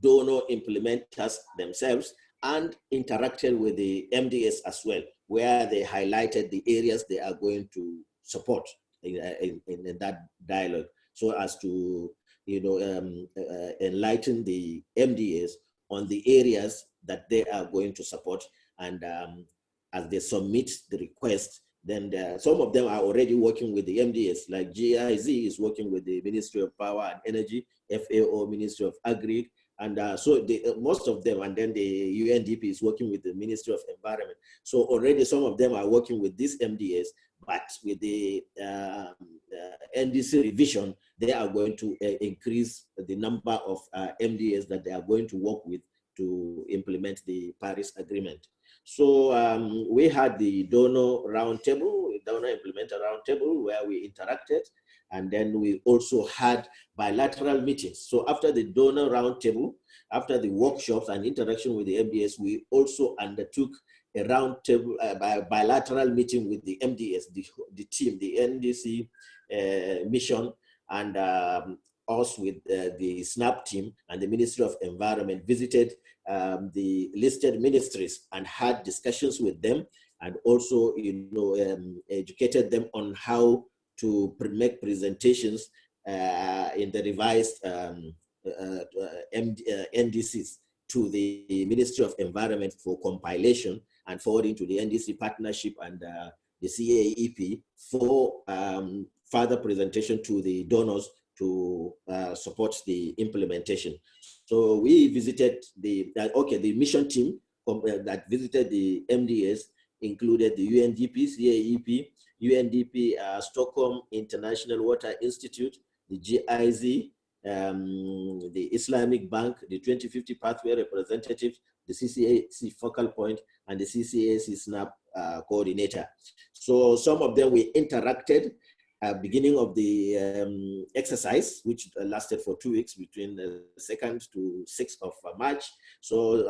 donor implementers themselves, and interacted with the MDS as well, where they highlighted the areas they are going to support in that dialogue, so as to enlighten the MDS on the areas that they are going to support. And as they submit the request, then some of them are already working with the MDS, like GIZ is working with the Ministry of Power and Energy, FAO, Ministry of Agri, and so most of them, and then the UNDP is working with the Ministry of Environment. So already some of them are working with this MDS, but with the NDC revision, they are going to increase the number of MDS that they are going to work with to implement the Paris Agreement. So we had the donor roundtable, donor implementer roundtable, where we interacted, and then we also had bilateral meetings. So after the donor roundtable, after the workshops and interaction with the MDS, we also undertook a roundtable, bilateral meeting with the MDS, the team, the NDC mission, and us with the SNAP team and the Ministry of Environment visited the listed ministries and had discussions with them, and also educated them on how to make presentations in the revised NDCs to the Ministry of Environment for compilation and forwarding to the NDC partnership and the CAEP for further presentation to the donors to support the implementation. So we visited the mission team that visited the MDS included the UNDP, CAEP, UNDP, Stockholm International Water Institute, the GIZ, the Islamic Bank, the 2050 Pathway Representative, the CCAC Focal Point, and the CCAC SNAP Coordinator. So some of them we interacted beginning of the exercise, which lasted for 2 weeks between the 2nd to 6th of March. So,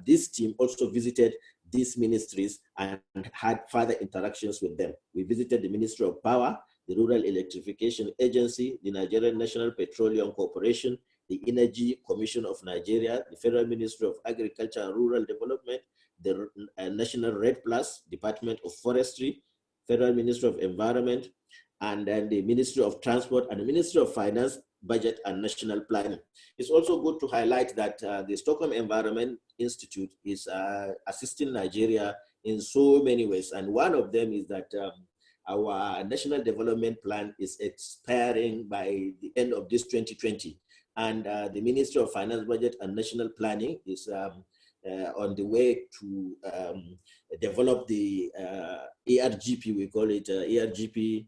this team also visited these ministries and had further interactions with them. We visited the Ministry of Power, the Rural Electrification Agency, the Nigerian National Petroleum Corporation, the Energy Commission of Nigeria, the Federal Ministry of Agriculture and Rural Development, the National Red Plus, Department of Forestry, Federal Ministry of Environment, and then the Ministry of Transport and the Ministry of Finance, Budget and National Planning. It's also good to highlight that the Stockholm Environment Institute is assisting Nigeria in so many ways. And one of them is that our National Development Plan is expiring by the end of this 2020. And the Ministry of Finance, Budget and National Planning is on the way to develop the ERGP, we call it ERGP,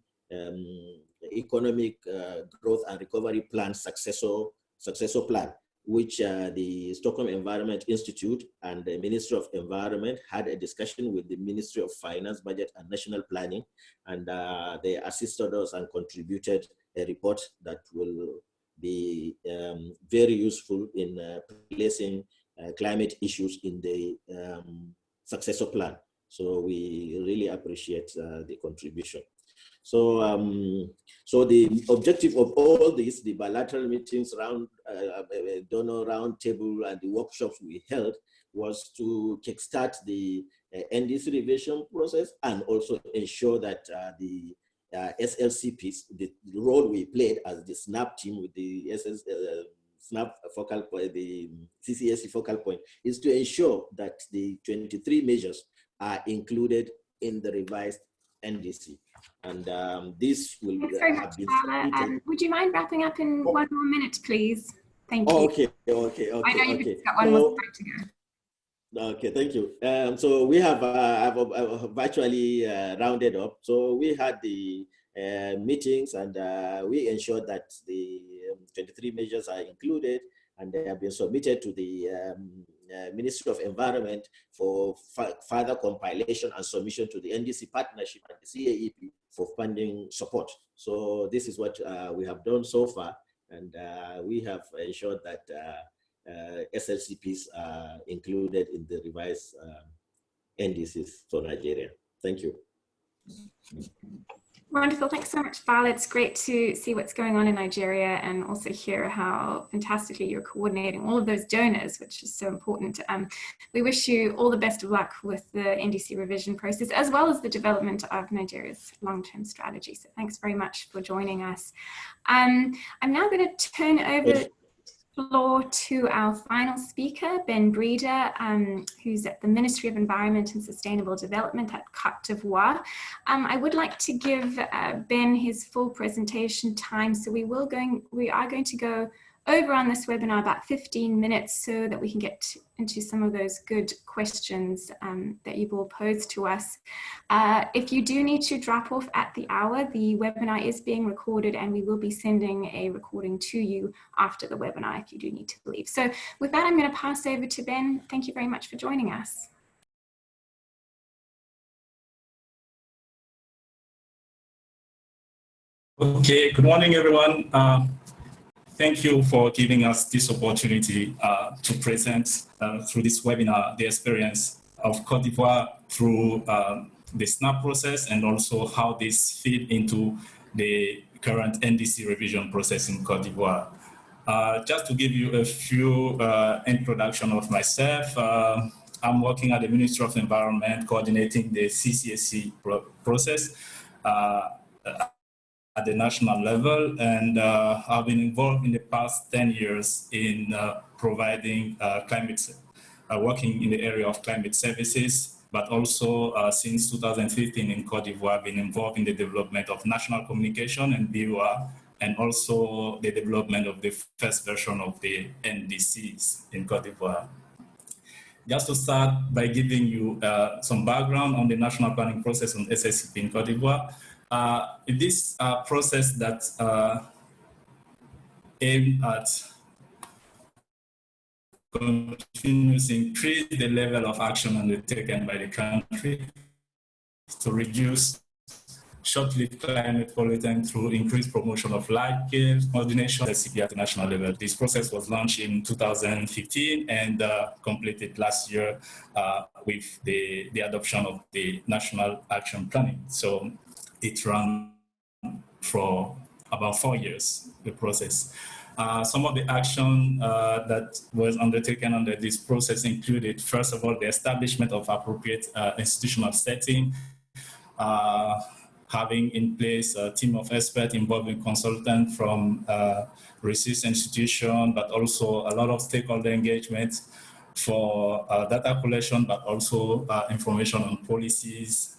Economic Growth and Recovery Plan successor plan, which the Stockholm Environment Institute and the Ministry of Environment had a discussion with the Ministry of Finance, Budget and National Planning, and they assisted us and contributed a report that will be very useful in placing climate issues in the successor plan. So we really appreciate the contribution. So, so the objective of all this, the bilateral meetings, donor roundtable, and the workshops we held, was to kickstart the NDC revision process and also ensure that the SLCPs, the role we played as the SNAP team with the SNAP focal point, the CCSC focal point, is to ensure that the 23 measures are included in the revised NDC. And this will have been submitted. Would you mind wrapping up in 1 more minute, please? Thank you. Okay. I know you've got one more slide to go. Okay, thank you. So we have I've virtually rounded up. So we had the meetings, and we ensured that the 23 measures are included, and they have been submitted to the Ministry of Environment for further compilation and submission to the NDC partnership and the CAEP for funding support. So this is what we have done so far, and we have ensured that SLCPs are included in the revised NDCs for Nigeria. Thank you. Wonderful. Thanks so much, Val. It's great to see what's going on in Nigeria and also hear how fantastically you're coordinating all of those donors, which is so important. We wish you all the best of luck with the NDC revision process, as well as the development of Nigeria's long-term strategy. So thanks very much for joining us. I'm now going to turn over the floor to our final speaker, Ben Breeder, who's at the Ministry of Environment and Sustainable Development at Côte d'Ivoire. I would like to give Ben his full presentation time, so we are going to go over on this webinar about 15 minutes so that we can get into some of those good questions that you've all posed to us. If you do need to drop off at the hour, the webinar is being recorded and we will be sending a recording to you after the webinar if you do need to leave. So with that, I'm going to pass over to Ben. Thank you very much for joining us. Okay, good morning, everyone. Thank you for giving us this opportunity to present through this webinar the experience of Côte d'Ivoire through the SNAP process and also how this feed into the current NDC revision process in Côte d'Ivoire. Just to give you a few introduction of myself, I'm working at the Ministry of Environment coordinating the CCSC process at the national level, and I've been involved in the past 10 years in providing working in the area of climate services, but also since 2015 in Côte d'Ivoire, I've been involved in the development of national communication and BOR, and also the development of the first version of the NDCs in Côte d'Ivoire. Just to start by giving you some background on the national planning process on SLCP in Côte d'Ivoire. This process that aimed at continuously increase the level of action undertaken by the country to reduce short-lived climate pollutants through increased promotion of linkage, coordination, SLCP at the national level. This process was launched in 2015 and completed last year with the adoption of the National Action Planning. So it ran for about 4 years, the process. Some of the action that was undertaken under this process included, first of all, the establishment of appropriate institutional setting, having in place a team of experts involving consultants from research institution, but also a lot of stakeholder engagement for data collection, but also information on policies,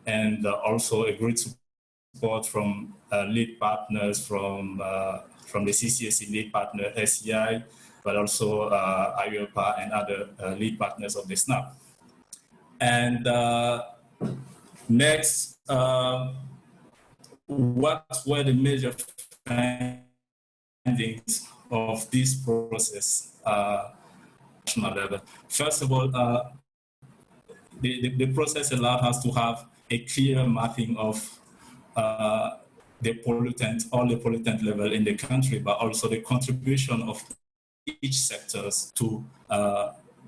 and also a great support from lead partners from the CCSC lead partner, SEI, but also IOPA and other lead partners of the SNAP. And next, what were the major findings of this process national level. First of all, the process allowed us to have a clear mapping of the pollutant, all the pollutant level in the country, but also the contribution of each sectors to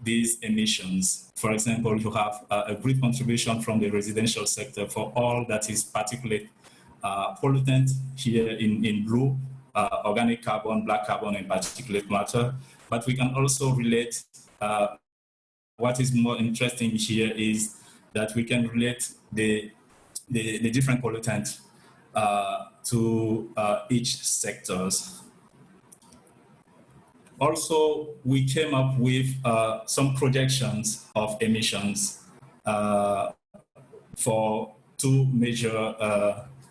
these emissions. For example, you have a great contribution from the residential sector for all that is particulate pollutant here in blue, organic carbon, black carbon, and particulate matter. But we can also relate, what is more interesting here is that we can relate the different pollutants to each sectors. Also, we came up with some projections of emissions for two major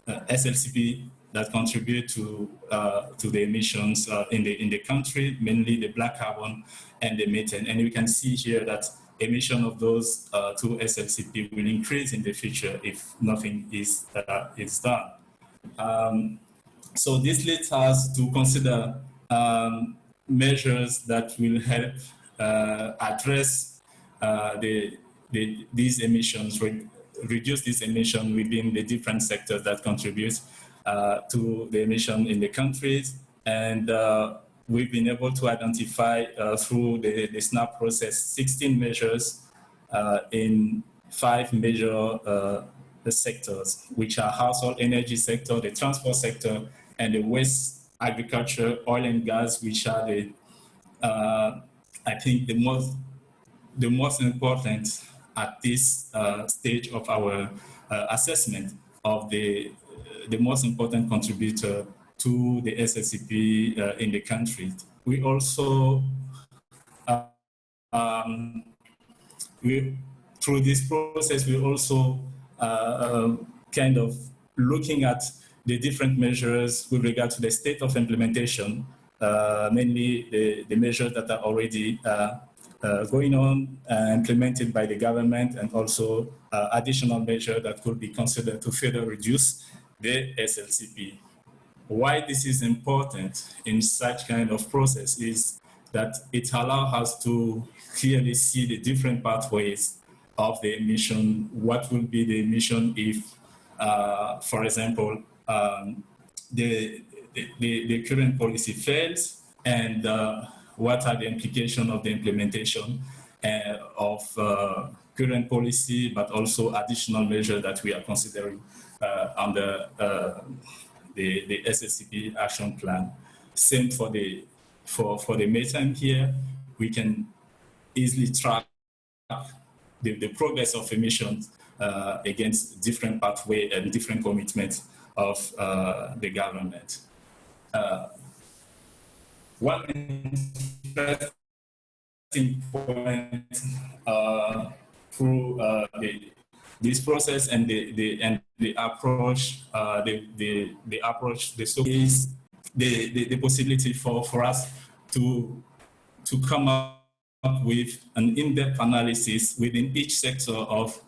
SLCP that contribute to the emissions in the country, mainly the black carbon and the methane. And you can see here that emission of those two SLCP will increase in the future if nothing is done. So this leads us to consider measures that will help address these emissions, reduce this emission within the different sectors that contribute to the emission in the countries. And we've been able to identify through the SNAP process 16 measures in 5 major sectors, which are household energy sector, the transport sector, and the waste, agriculture, oil and gas, which are the I think the most important at this stage of our assessment of the most important contributor to the SLCP in the country. We also through this process, we also kind of looking at the different measures with regard to the state of implementation, mainly the measures that are already going on, implemented by the government, and also additional measures that could be considered to further reduce the SLCP. Why this is important in such kind of process is that it allows us to clearly see the different pathways of the emission. What will be the emission if, for example, the current policy fails, and what are the implications of the implementation of current policy, but also additional measures that we are considering under the SLCP action plan. Same for the methane here. We can easily track the progress of emissions against different pathway and different commitments of the government. One interesting point through this process and the approach, is the possibility for us to come up with an in-depth analysis within each sector of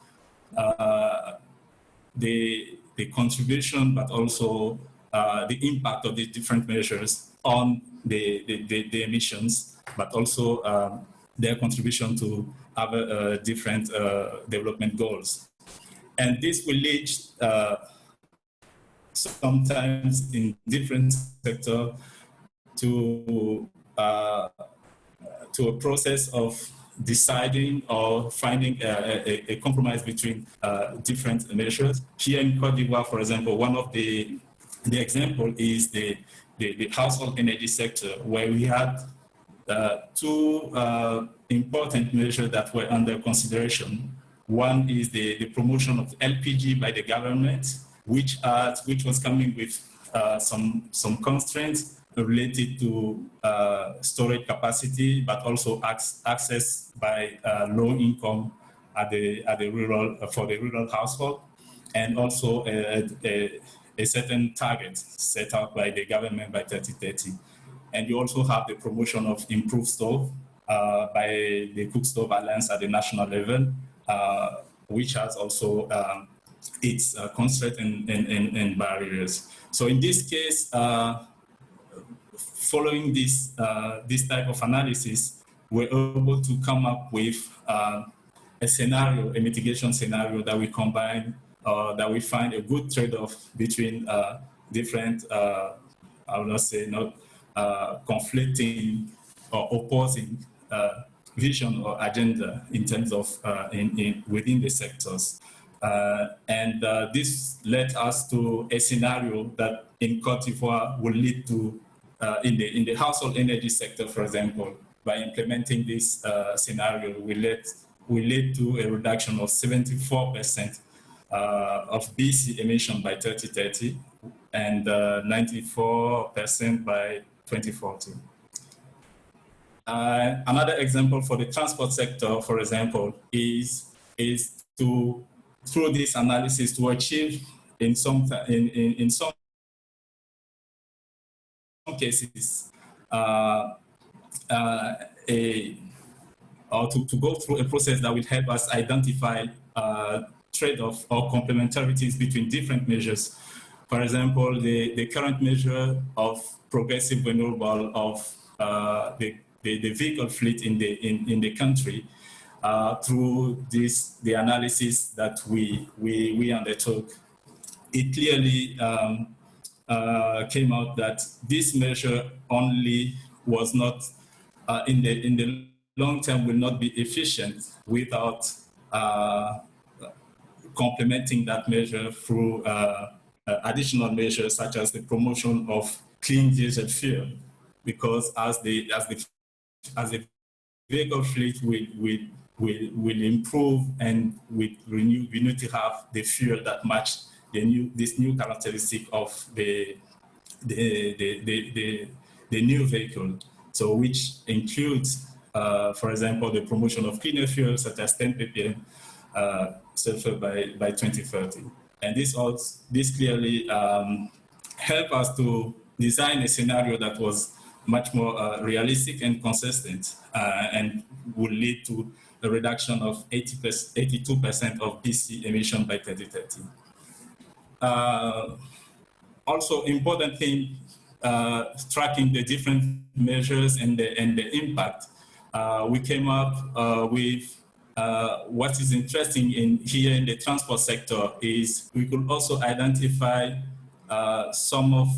the contribution, but also the impact of the different measures on the emissions, but also their contribution to other different development goals. And this will lead sometimes in different sectors to a process of deciding or finding a compromise between different measures. Here in Côte d'Ivoire, for example, one of the example is the household energy sector, where we had two important measures that were under consideration. One is the promotion of LPG by the government, which was coming with some constraints related to storage capacity, but also access by low income at the rural for the rural household, and also a certain target set out by the government by 2030. And you also have the promotion of improved stove by the Cook Stove Alliance at the national level, which has also its constraints and barriers. So in this case, following this type of analysis, we're able to come up with a scenario, a mitigation scenario that we combine, that we find a good trade-off between different, I will not say not conflicting or opposing vision or agenda in terms of within the sectors. This led us to a scenario that in Côte d'Ivoire will lead to, in the household energy sector, for example, by implementing this scenario, will lead to a reduction of 74% of BC emission by 2030 and 94% by 2040. Another example for the transport sector, for example, is to, through this analysis, to achieve in some cases or to go through a process that will help us identify trade-off or complementarities between different measures. For example, the current measure of progressive renewal of the vehicle fleet in the country, through the analysis that we undertook, it clearly came out that this measure only was not in the long term will not be efficient without complementing that measure through additional measures such as the promotion of clean diesel fuel, because as the vehicle fleet will improve and we need to have the fuel that match this new characteristic of the new vehicle. So which includes, for example, the promotion of cleaner fuels such as 10 ppm sulfur by 2030. And this clearly helped us to design a scenario that was much more realistic and consistent, and will lead to a reduction of 82% of BC emission by 2030. Also, important thing, tracking the different measures and the impact. We came up with what is interesting here in the transport sector is we could also identify some of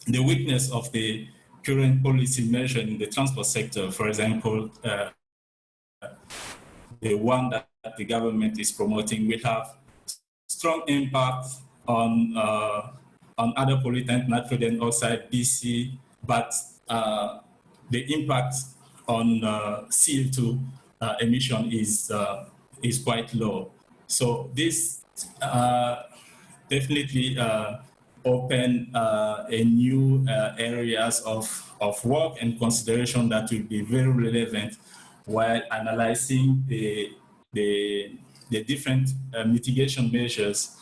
the weakness of the current policy measure in the transport sector. For example, the one that the government is promoting will have strong impact on other pollutant, nitrogen oxide, BC, but the impact on CO2 emission is quite low. So this definitely open a new areas of work and consideration that will be very relevant while analyzing the different mitigation measures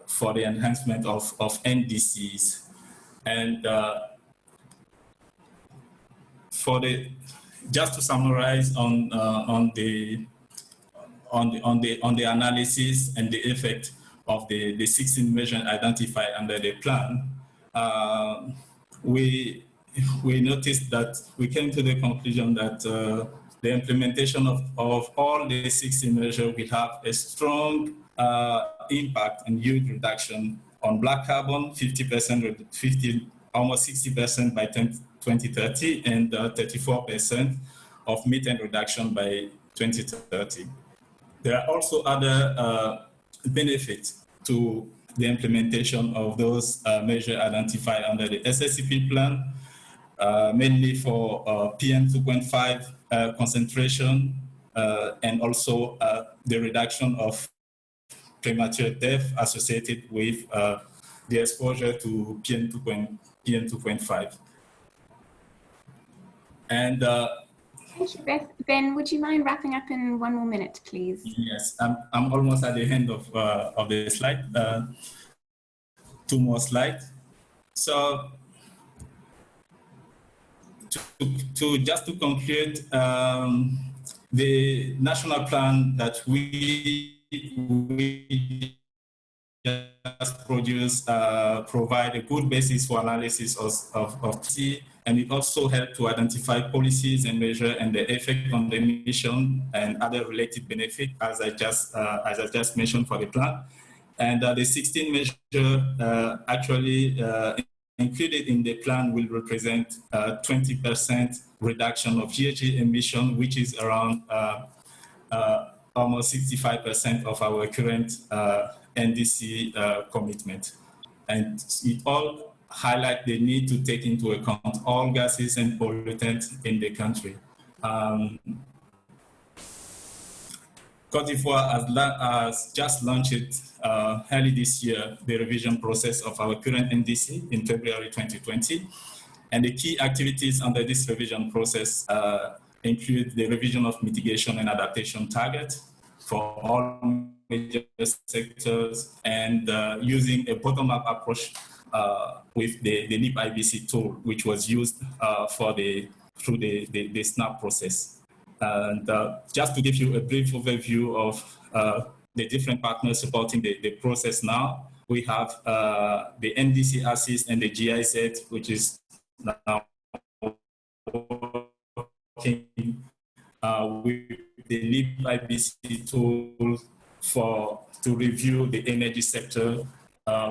for the enhancement of NDCs. And just to summarize on the analysis and the effect of the 16 measures identified under the plan, we noticed that we came to the conclusion that the implementation of all the 16 measures will have a strong impact and yield reduction on black carbon, 50%, almost 60% by 2030, and 34% of methane reduction by 2030. There are also other benefits to the implementation of those measures identified under the SLCP plan, mainly for PM2.5 concentration, and also the reduction of premature death associated with the exposure to PM2.5. And thank you, Ben. Would you mind wrapping up in 1 more minute, please? Yes, I'm almost at the end of the slide. 2 more slides. So just to conclude, the national plan that we just provide a good basis for analysis of C, and it also helps to identify policies and measure and the effect on the emission and other related benefit, as I just mentioned for the plan. And the 16 measures actually included in the plan will represent 20% reduction of GHG emission, which is around almost 65% of our current NDC commitment. And it all highlight the need to take into account all gases and pollutants in the country. Côte d'Ivoire has just launched early this year the revision process of our current NDC in February 2020. And the key activities under this revision process include the revision of mitigation and adaptation targets for all major sectors, and using a bottom-up approach with the NIP IBC tool, which was used through the SNAP process. And just to give you a brief overview of the different partners supporting the process now, we have the NDC Assist and the GIZ, which is now working with the NIP IBC tool to review the energy sector.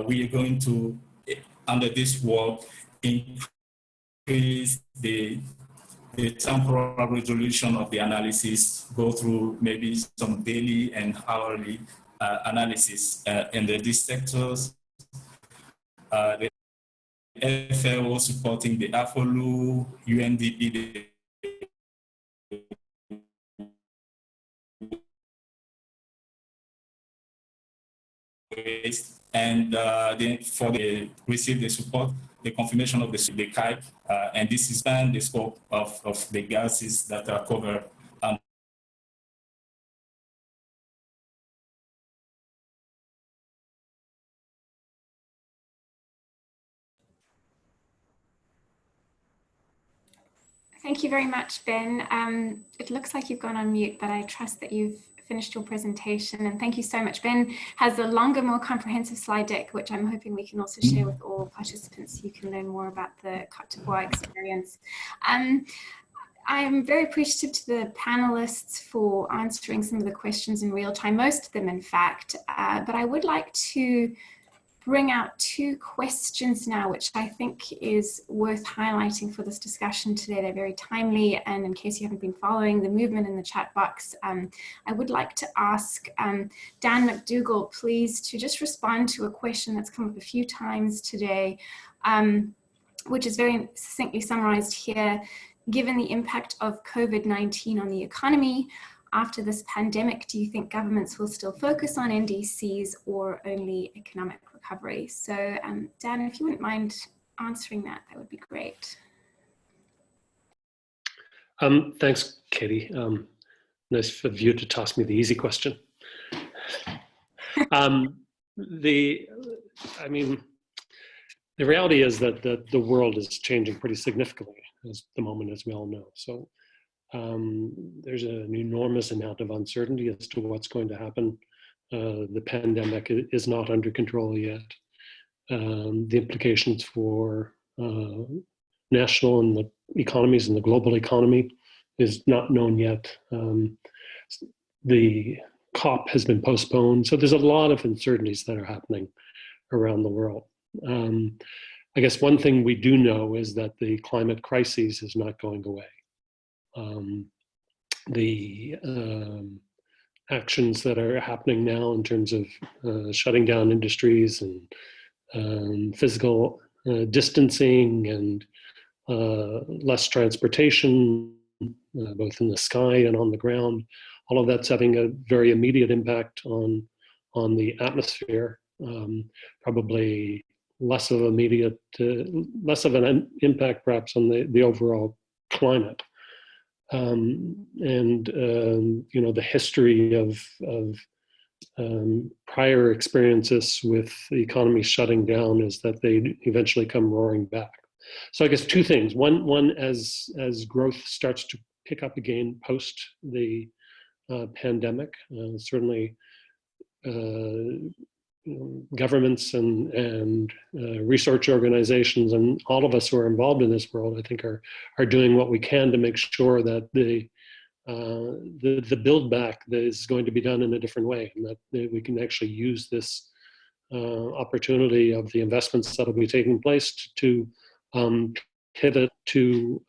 We are going to, under this work, increase the temporal resolution of the analysis, go through maybe some daily and hourly analysis in these sectors. The FAO supporting the AFOLU, UNDP, and then receive the support, the confirmation of the CAEP, and this is then the scope of the gases that are covered. Thank you very much, Ben. It looks like you've gone on mute, but I trust that you've finished your presentation, and thank you so much. Ben has a longer, more comprehensive slide deck, which I'm hoping we can also share with all participants so you can learn more about the Côte d'Ivoire experience. I'm very appreciative to the panelists for answering some of the questions in real time, most of them in fact, but I would like to bring out two questions now, which I think is worth highlighting for this discussion today. They're very timely, and in case you haven't been following the movement in the chat box, I would like to ask Dan McDougall, please, to just respond to a question that's come up a few times today, which is very succinctly summarized here. Given the impact of COVID-19 on the economy, after this pandemic, do you think governments will still focus on NDCs or only economic recovery? So Dan, if you wouldn't mind answering that, that would be great. Thanks, Katie. Nice of you to toss me the easy question. The reality is that the world is changing pretty significantly at the moment, as we all know. So there's an enormous amount of uncertainty as to what's going to happen. The pandemic is not under control yet. The implications for national and the economies and the global economy is not known yet. The COP has been postponed. So there's a lot of uncertainties that are happening around the world. I guess one thing we do know is that the climate crisis is not going away. The actions that are happening now in terms of shutting down industries and physical distancing and less transportation, both in the sky and on the ground, all of that's having a very immediate impact on the atmosphere. Probably less of an impact perhaps on the overall climate. The history of prior experiences with the economy shutting down is that they eventually come roaring back. So I guess two things. One as growth starts to pick up again post the pandemic, certainly governments and research organizations and all of us who are involved in this world, I think, are doing what we can to make sure that the build back is going to be done in a different way, and that we can actually use this opportunity of the investments that will be taking place to pivot to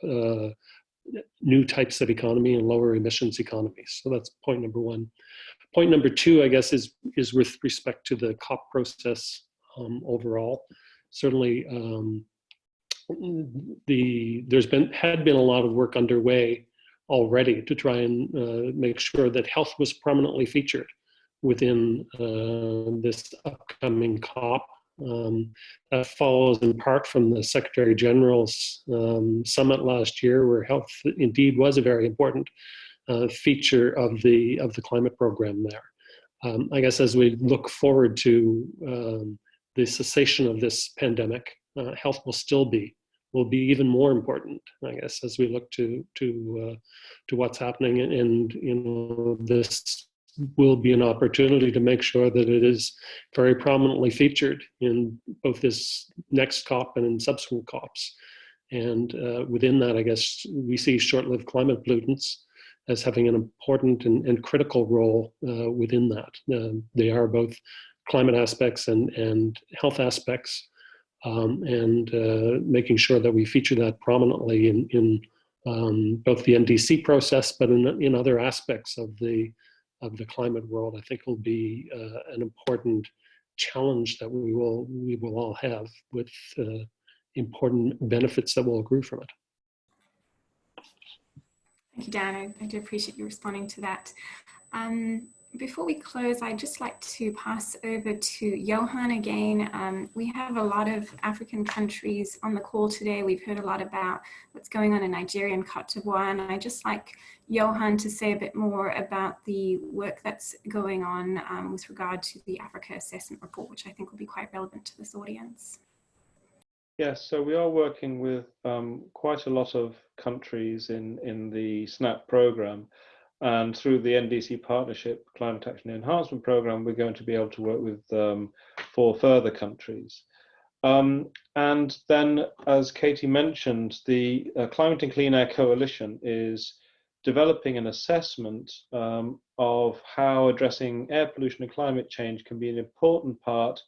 new types of economy and lower emissions economies. So that's point number one. Point number two, I guess, is with respect to the COP process overall. Certainly, had been a lot of work underway already to try and make sure that health was prominently featured within this upcoming COP. That follows in part from the Secretary General's summit last year, where health indeed was a very important feature of the climate program there. I guess as we look forward to the cessation of this pandemic, health will be even more important, I guess, as we look to what's happening, and this will be an opportunity to make sure that it is very prominently featured in both this next COP and in subsequent COPs. And within that, I guess, we see short-lived climate pollutants as having an important and critical role within that. They are both climate aspects and health aspects, and making sure that we feature that prominently in both the NDC process, but in other aspects of the climate world, I think will be an important challenge that we will all have, with important benefits that will accrue from it. Thank you, Dan. I do appreciate you responding to that. Before we close, I'd just like to pass over to Johan again. We have a lot of African countries on the call today. We've heard a lot about what's going on in Nigeria and Cote d'Ivoire, and I'd just like Johan to say a bit more about the work that's going on with regard to the Africa Assessment Report, which I think will be quite relevant to this audience. Yes, so we are working with quite a lot of countries in the SNAP program. And through the NDC Partnership Climate Action Enhancement Programme, we're going to be able to work with 4 further countries. And then, as Katie mentioned, the Climate and Clean Air Coalition is developing an assessment of how addressing air pollution and climate change can be an important part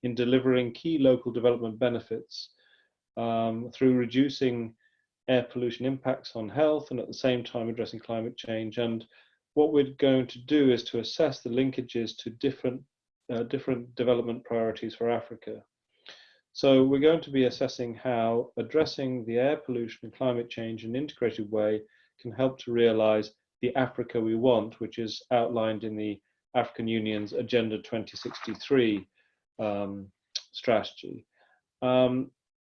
in delivering key local development benefits through reducing air pollution impacts on health and at the same time addressing climate change. And what we're going to do is to assess the linkages to different development priorities for Africa. So we're going to be assessing how addressing the air pollution and climate change in an integrated way can help to realize the Africa we want, which is outlined in the African Union's Agenda 2063 strategy.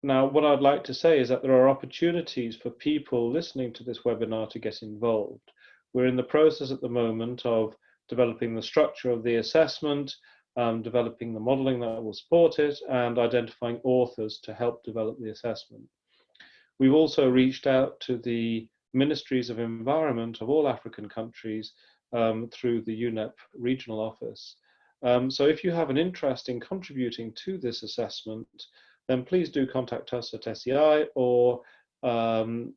Now, what I'd like to say is that there are opportunities for people listening to this webinar to get involved. We're in the process at the moment of developing the structure of the assessment, developing the modeling that will support it, and identifying authors to help develop the assessment. We've also reached out to the ministries of environment of all African countries through the UNEP regional office. So if you have an interest in contributing to this assessment, then please do contact us at SEI, or in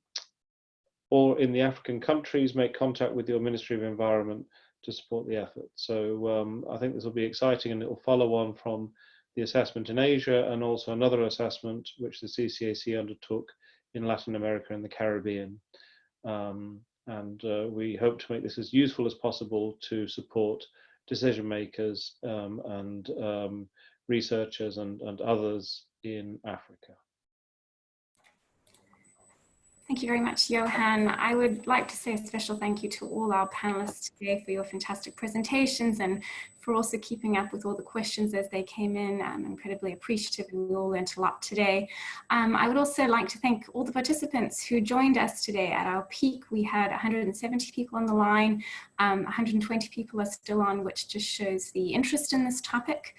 the African countries, make contact with your Ministry of Environment to support the effort. So I think this will be exciting, and it will follow on from the assessment in Asia and also another assessment which the CCAC undertook in Latin America and the Caribbean. We hope to make this as useful as possible to support decision makers and researchers and others in Africa. Thank you very much, Johan. I would like to say a special thank you to all our panelists today for your fantastic presentations and for also keeping up with all the questions as they came in. I'm incredibly appreciative, and we all learned a lot today. I would also like to thank all the participants who joined us today. At our peak, we had 170 people on the line, 120 people are still on, which just shows the interest in this topic.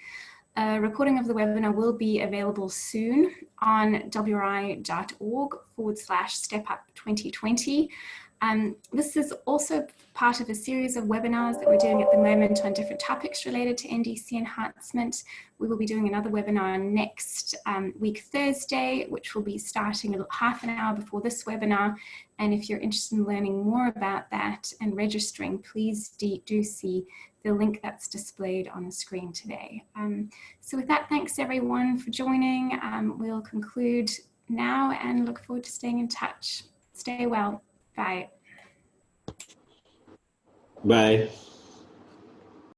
A recording of the webinar will be available soon on wri.org/StepUp2020. This is also part of a series of webinars that we're doing at the moment on different topics related to NDC enhancement. We will be doing another webinar next week, Thursday, which will be starting half an hour before this webinar. And if you're interested in learning more about that and registering, please do see the link that's displayed on the screen today. So with that, thanks everyone for joining. We'll conclude now and look forward to staying in touch. Stay well. Bye. Bye.